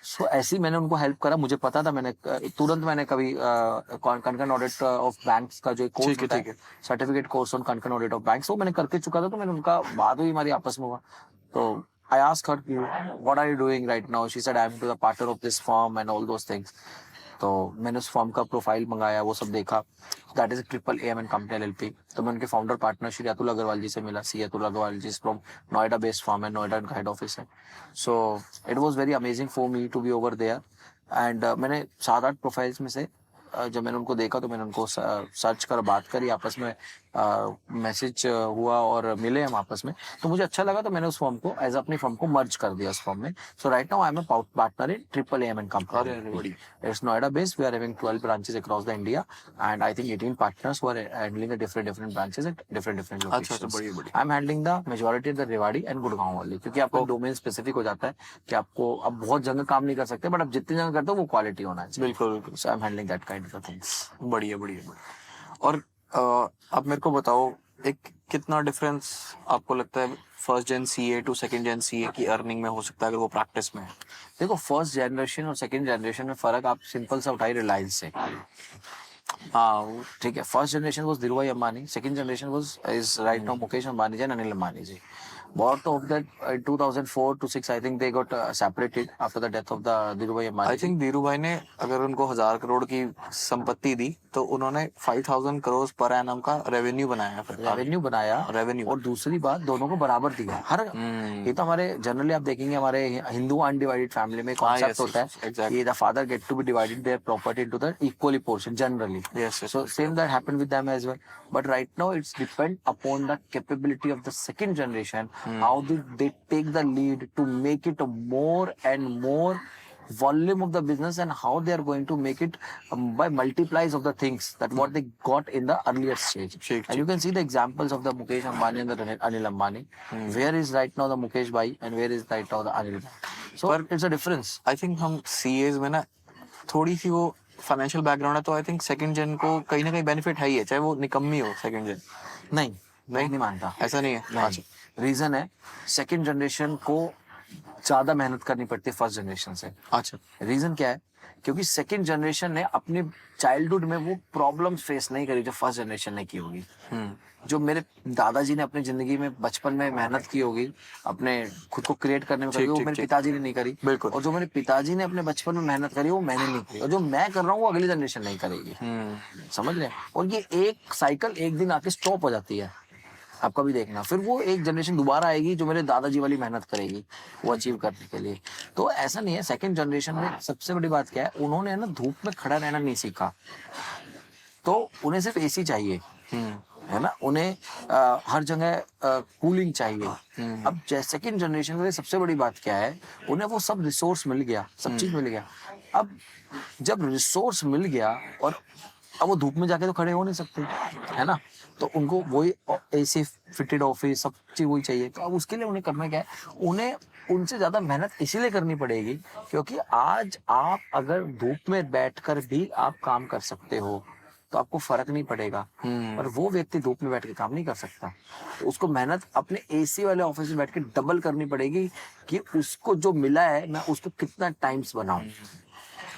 So ऐसे ही मैंने उनको हेल्प करा, मुझे पता था, मैंने तुरंत मैंने कभी कनकन ऑडिट ऑफ बैंक्स का जो कोर्स होता है, certificate course on concurrent audit of banks, वो मैंने करके चुका था। तो मैंने उनका, बात हुई हमारी आपस में हुआ, तो I asked her what are you doing right now, she said I am to the partner of this firm and all those things. तो मैंने उस फर्म का प्रोफाइल मंगाया, वो सब देखा, that is triple AMN company LLP। तो मैं उनके फाउंडर पार्टनर श्री अतुल अग्रवाल जी से मिला। See Atul Agarwal ji from Noida based firm है, नोएडा का हेड ऑफिस है। So it was very amazing for me to be over there. And मैंने 7-8 प्रोफाइल्स में से जब मैंने उनको देखा, तो मैंने उनको सर्च कर बात करी आपस में, मैसेज हुआ और मिले हम आपस में। तो मुझे अच्छा लगा, तो मैंने उस फॉर्म को एज अपनी फॉर्म को मर्ज कर दिया उस फॉर्म में। So right now I am a partner in triple AMN company. It's Noida based, we are having 12 branches across the India, and I think 18 partners who are handling different branches at different locations. I am handling the majority the Rewari and Gurgaon वाली, क्योंकि आपका domain specific हो जाता है कि आपको अब बहुत जगह काम नहीं कर सकते, बट आप जितनी जगह करते हो वो क्वालिटी होना चाहिए। बिल्कुल बिल्कुल। So I am handling that kind of things. बढ़िया बढ़िया बढ़िया। और अब मेरे को बताओ, एक कितना डिफरेंस आपको लगता है first gen CA to second gen CA की अर्निंग में हो सकता है अगर वो प्रैक्टिस में है? देखो, फर्स्ट जनरेशन और सेकंड जनरेशन में फर्क आप सिंपल सा उठाई रिलायंस से। हाँ ठीक है, first generation was Dhirubhai Ambani, second generation was is right now Mukesh Ambani ji and Anil Ambani ji. Both of that in 2004 to 6 I think they got separated after the death of the Dhirubhai Ambani. I think Dhiru भाई ने अगर उनको 1,000 करोड़ की संपत्ति दी तो उन्होंने 5,000 करोड़ पर एनम का revenue बनाया, फिर रेवेन्यू बनाया रेवेन्यू। और दूसरी बात दोनों को बराबर दिया हर ये तो हमारे जनरली आप देखेंगे हमारे हिंदू अनडिवाइडेड फैमिली में कॉन्सेप्ट होता है कि the father get to be divided their property into the equally portion generally so same that happened with them as well, but right now it's depend upon the capability of the second generation, how did they take the lead to make it a more and more volume of the business and how they are going to make it by multiplies of the things that what they got in the earlier stage. And you can see the examples of the Mukesh Ambani and the Anil Ambani. Where is right now the Mukesh bhai and where is right now the Anil bhai? So it's a difference. I think हम CEOs में ना थोड़ी सी वो financial background है तो I think second gen को कहीं ना कहीं बेनिफिट है ही है, चाहे वो निकम्मी हो सेकंड जेन। नहीं मानता, ऐसा नहीं है। नहीं। रीजन है सेकंड जनरेशन को ज्यादा मेहनत करनी पड़ती है फर्स्ट जनरेशन से। अच्छा, रीजन क्या है? क्योंकि सेकंड जनरेशन ने अपने चाइल्डहुड में वो प्रॉब्लम्स फेस नहीं करी जो फर्स्ट जनरेशन ने की होगी। जो मेरे दादाजी ने अपनी जिंदगी में बचपन में मेहनत की होगी अपने खुद को क्रिएट करने में करी, वो मेरे पिताजी ने नहीं करी। बिल्कुल। और जो मेरे पिताजी ने अपने बचपन में मेहनत करी वो मैंने नहीं करी, और जो मैं कर रहा हूँ वो अगली जनरेशन नहीं करेगी। समझ रहे हैं? और ये एक साइकिल एक दिन आके स्टॉप हो जाती है, आप कभी देखना, फिर वो एक जनरेशन दोबारा आएगी जो मेरे दादाजी वाली मेहनत करेगी वो अचीव करने के लिए। तो ऐसा नहीं है। सेकंड जनरेशन में सबसे बड़ी बात क्या है, उन्होंने ना धूप में खड़ा रहना नहीं सीखा, तो उन्हें सिर्फ एसी चाहिए, है ना, उन्हें हर जगह कूलिंग चाहिए। अब सेकंड जनरेशन के लिए सबसे बड़ी बात क्या है, उन्हें वो सब रिसोर्स मिल गया, सब चीज मिल गया। अब जब रिसोर्स मिल गया और अब वो धूप में जाके तो खड़े हो नहीं सकते, है ना, तो उनको वही एसी फिटेड ऑफिस सब चीज वही चाहिए। तो अब उसके लिए उन्हें करना क्या है, उन्हें उनसे ज्यादा मेहनत इसीलिए करनी पड़ेगी क्योंकि आज आप अगर धूप में बैठकर भी आप काम कर सकते हो तो आपको फर्क नहीं पड़ेगा, पर वो व्यक्ति धूप में बैठ के काम नहीं कर सकता, तो उसको मेहनत अपने एसी वाले ऑफिस में बैठ के डबल करनी पड़ेगी कि उसको जो मिला है मैं उसको कितना टाइम्स बनाऊं।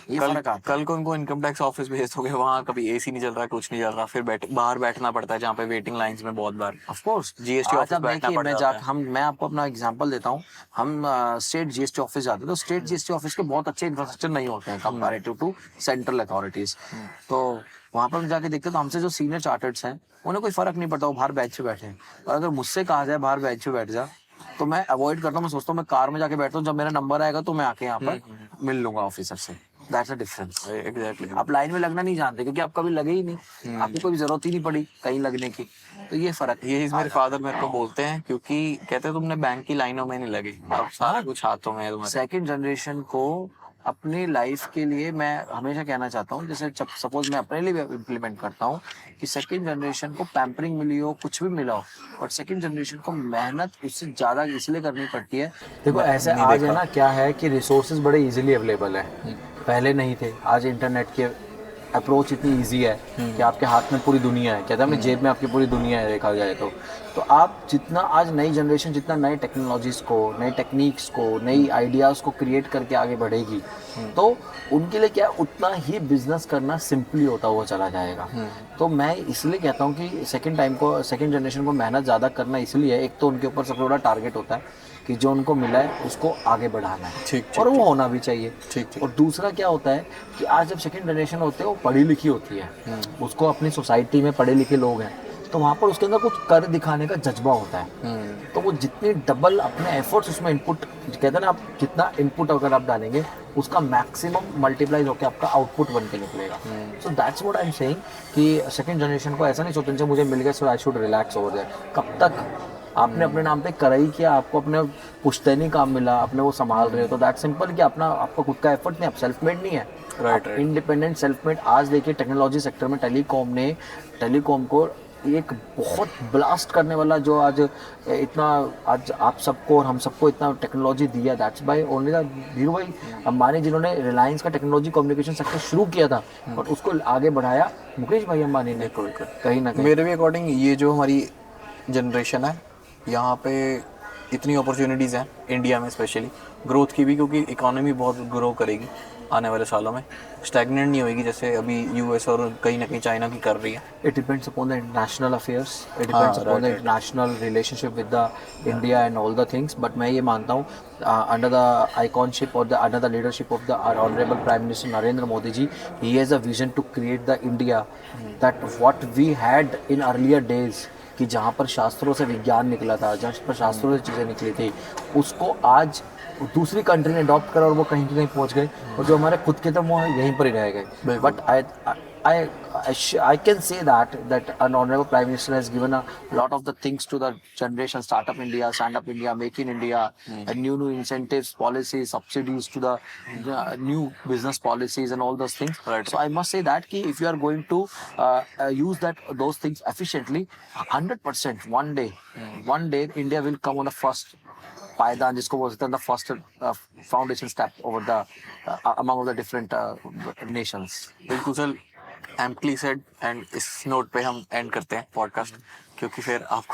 ये फर्क आता है। कल को उनको इनकम टैक्स ऑफिस भेज दोगे, वहाँ कभी एसी नहीं चल रहा, कुछ नहीं चल रहा, फिर बाहर बैठना पड़ता है जहाँ पे वेटिंग लाइंस में बहुत बार ऑफ कोर्स जीएसटी ऑफिस बैठना पड़ता है। मैं आपको अपना एग्जांपल देता हूँ। हम स्टेट जीएसटी ऑफिस जाते हैं तो स्टेट जीएसटी ऑफिस के बहुत अच्छे इंफ्रास्ट्रक्चर नहीं होते हैं कंपैरेटिव टू सेंट्रल अथॉरिटीज। तो वहां पर जाके देखते तो हमसे जो सीनियर चार्टर्ड्स हैं उन्हें कोई फर्क नहीं पड़ता, वो बाहर बेंच पे बैठे हैं। और अगर मुझसे कहा जाए बाहर बेंच पे बैठ जा तो मैं अवॉइड करता हूँ, मैं सोचता हूँ मैं कार में जाके बैठता हूँ, जब मेरा नंबर आएगा तो मैं आके यहाँ पर मिल लूंगा ऑफिसर से। That's a difference. एग्जैक्टली। आप लाइन में लगना नहीं जानते क्योंकि आप कभी लगे ही नहीं, आपको कोई जरूरत ही नहीं पड़ी कहीं लगने की, तो ये फर्क। ये मेरे फादर मेरे को बोलते हैं क्योंकि कहते हैं तुमने बैंक की लाइनों में नहीं लगे, अब सारा कुछ हाथों में है तुम्हारे। सेकंड जनरेशन को अपनी लाइफ के लिए मैं हमेशा कहना चाहता हूँ, जैसे सपोज मैं अपने लिए इम्प्लीमेंट करता हूँ कि सेकंड जनरेशन को पैम्परिंग मिली हो, कुछ भी मिला हो, और सेकंड जनरेशन को मेहनत उससे ज्यादा इसलिए करनी पड़ती है। देखो ऐसे आज है ना, क्या है कि रिसोर्सेज बड़े इजीली अवेलेबल है, पहले नहीं थे। आज इंटरनेट के अप्रोच इतनी इजी है कि आपके हाथ में पूरी दुनिया है, कहता है अपनी जेब में आपकी पूरी दुनिया है देखा जाए तो आप जितना आज नई जनरेशन जितना नई टेक्नोलॉजीज को, नई टेक्निक्स को, नई आइडियाज को क्रिएट करके आगे बढ़ेगी तो उनके लिए क्या उतना ही बिजनेस करना सिंपली होता हुआ चला जाएगा। तो मैं इसलिए कहता हूँ कि सेकंड जनरेशन को मेहनत ज़्यादा करना इसलिए है, एक तो उनके ऊपर सबसे बड़ा टारगेट होता है कि जो उनको मिला है उसको आगे बढ़ाना है, और वो होना भी चाहिए। और दूसरा क्या होता है कि आज जब सेकंड जनरेशन होते हैं वो पढ़ी लिखी होती है, उसको अपनी सोसाइटी में पढ़े लिखे लोग हैं तो वहाँ पर उसके अंदर कुछ कर दिखाने का जज्बा होता है, तो वो जितनी डबल अपने एफर्ट्स उसमें इनपुट, कहते हैं ना, आप जितना इनपुट अगर आप डालेंगे उसका मैक्सिमम मल्टीप्लाई होकर आपका आउटपुट बन के निकलेगा। So that's what I am saying कि सेकंड जनरेशन को ऐसा नहीं सोचना चाहिए मुझे मिल गया so I should relax over there. कब तक आपने अपने नाम पे करा ही किया, आपको अपने पुश्तैनी काम मिला, अपने वो संभाल रहे हो, तो दैट सिंपल कि अपना आपका खुद का एफर्ट नहीं, आप सेल्फ मेड नहीं है, राइट इंडिपेंडेंट सेल्फ मेड। आज देखिए टेक्नोलॉजी सेक्टर में टेलीकॉम को एक बहुत ब्लास्ट करने वाला जो आज इतना आज आप सबको और हम सबको इतना टेक्नोलॉजी दिया, that's by only the Dhirubhai Ambani जिन्होंने रिलायंस का टेक्नोलॉजी कम्युनिकेशन सेक्टर शुरू किया था और उसको आगे बढ़ाया मुकेश भाई अंबानी ने कहीं ना कहीं। मेरे भी अकॉर्डिंग ये जो हमारी जनरेशन है यहाँ पे इतनी अपॉर्चुनिटीज़ हैं इंडिया में, स्पेशली ग्रोथ की भी, क्योंकि इकोनॉमी बहुत ग्रो करेगी आने वाले सालों में, स्टैग्नेंट नहीं होगी जैसे अभी यूएस और कहीं ना कहीं चाइना की कर रही है? It depends upon the international affairs. It depends upon the international relationship with the India and all the things. But मैं ये मानता हूँ under the iconship or the under the leadership of the our honorable Prime Minister Narendra Modi ji, he has a vision to create the India that what we had in earlier days. कि जहाँ पर शास्त्रों से विज्ञान निकला था, जहाँ पर शास्त्रों से चीज़ें निकली थी, उसको आज दूसरी कंट्री ने अडॉप्ट करा और वो कहीं कहीं पहुँच गए, और जो हमारे खुद के थे वो यहीं पर ही रह गए. But I can say that an honorable Prime Minister has given a lot of the things to the generation, Startup India, Stand Up India, Make in India, and new incentives, policies, subsidies to the new business policies and all those things. Right. So I must say that ki if you are going to use those things efficiently, 100% one day India will come on the first पायदान, जिसको बोलते हैं the first foundation step over the among the different nations. बिल्कुल sir, amply said. And इस note पे हम and करते हैं पॉडकास्ट, क्योंकि फिर आपको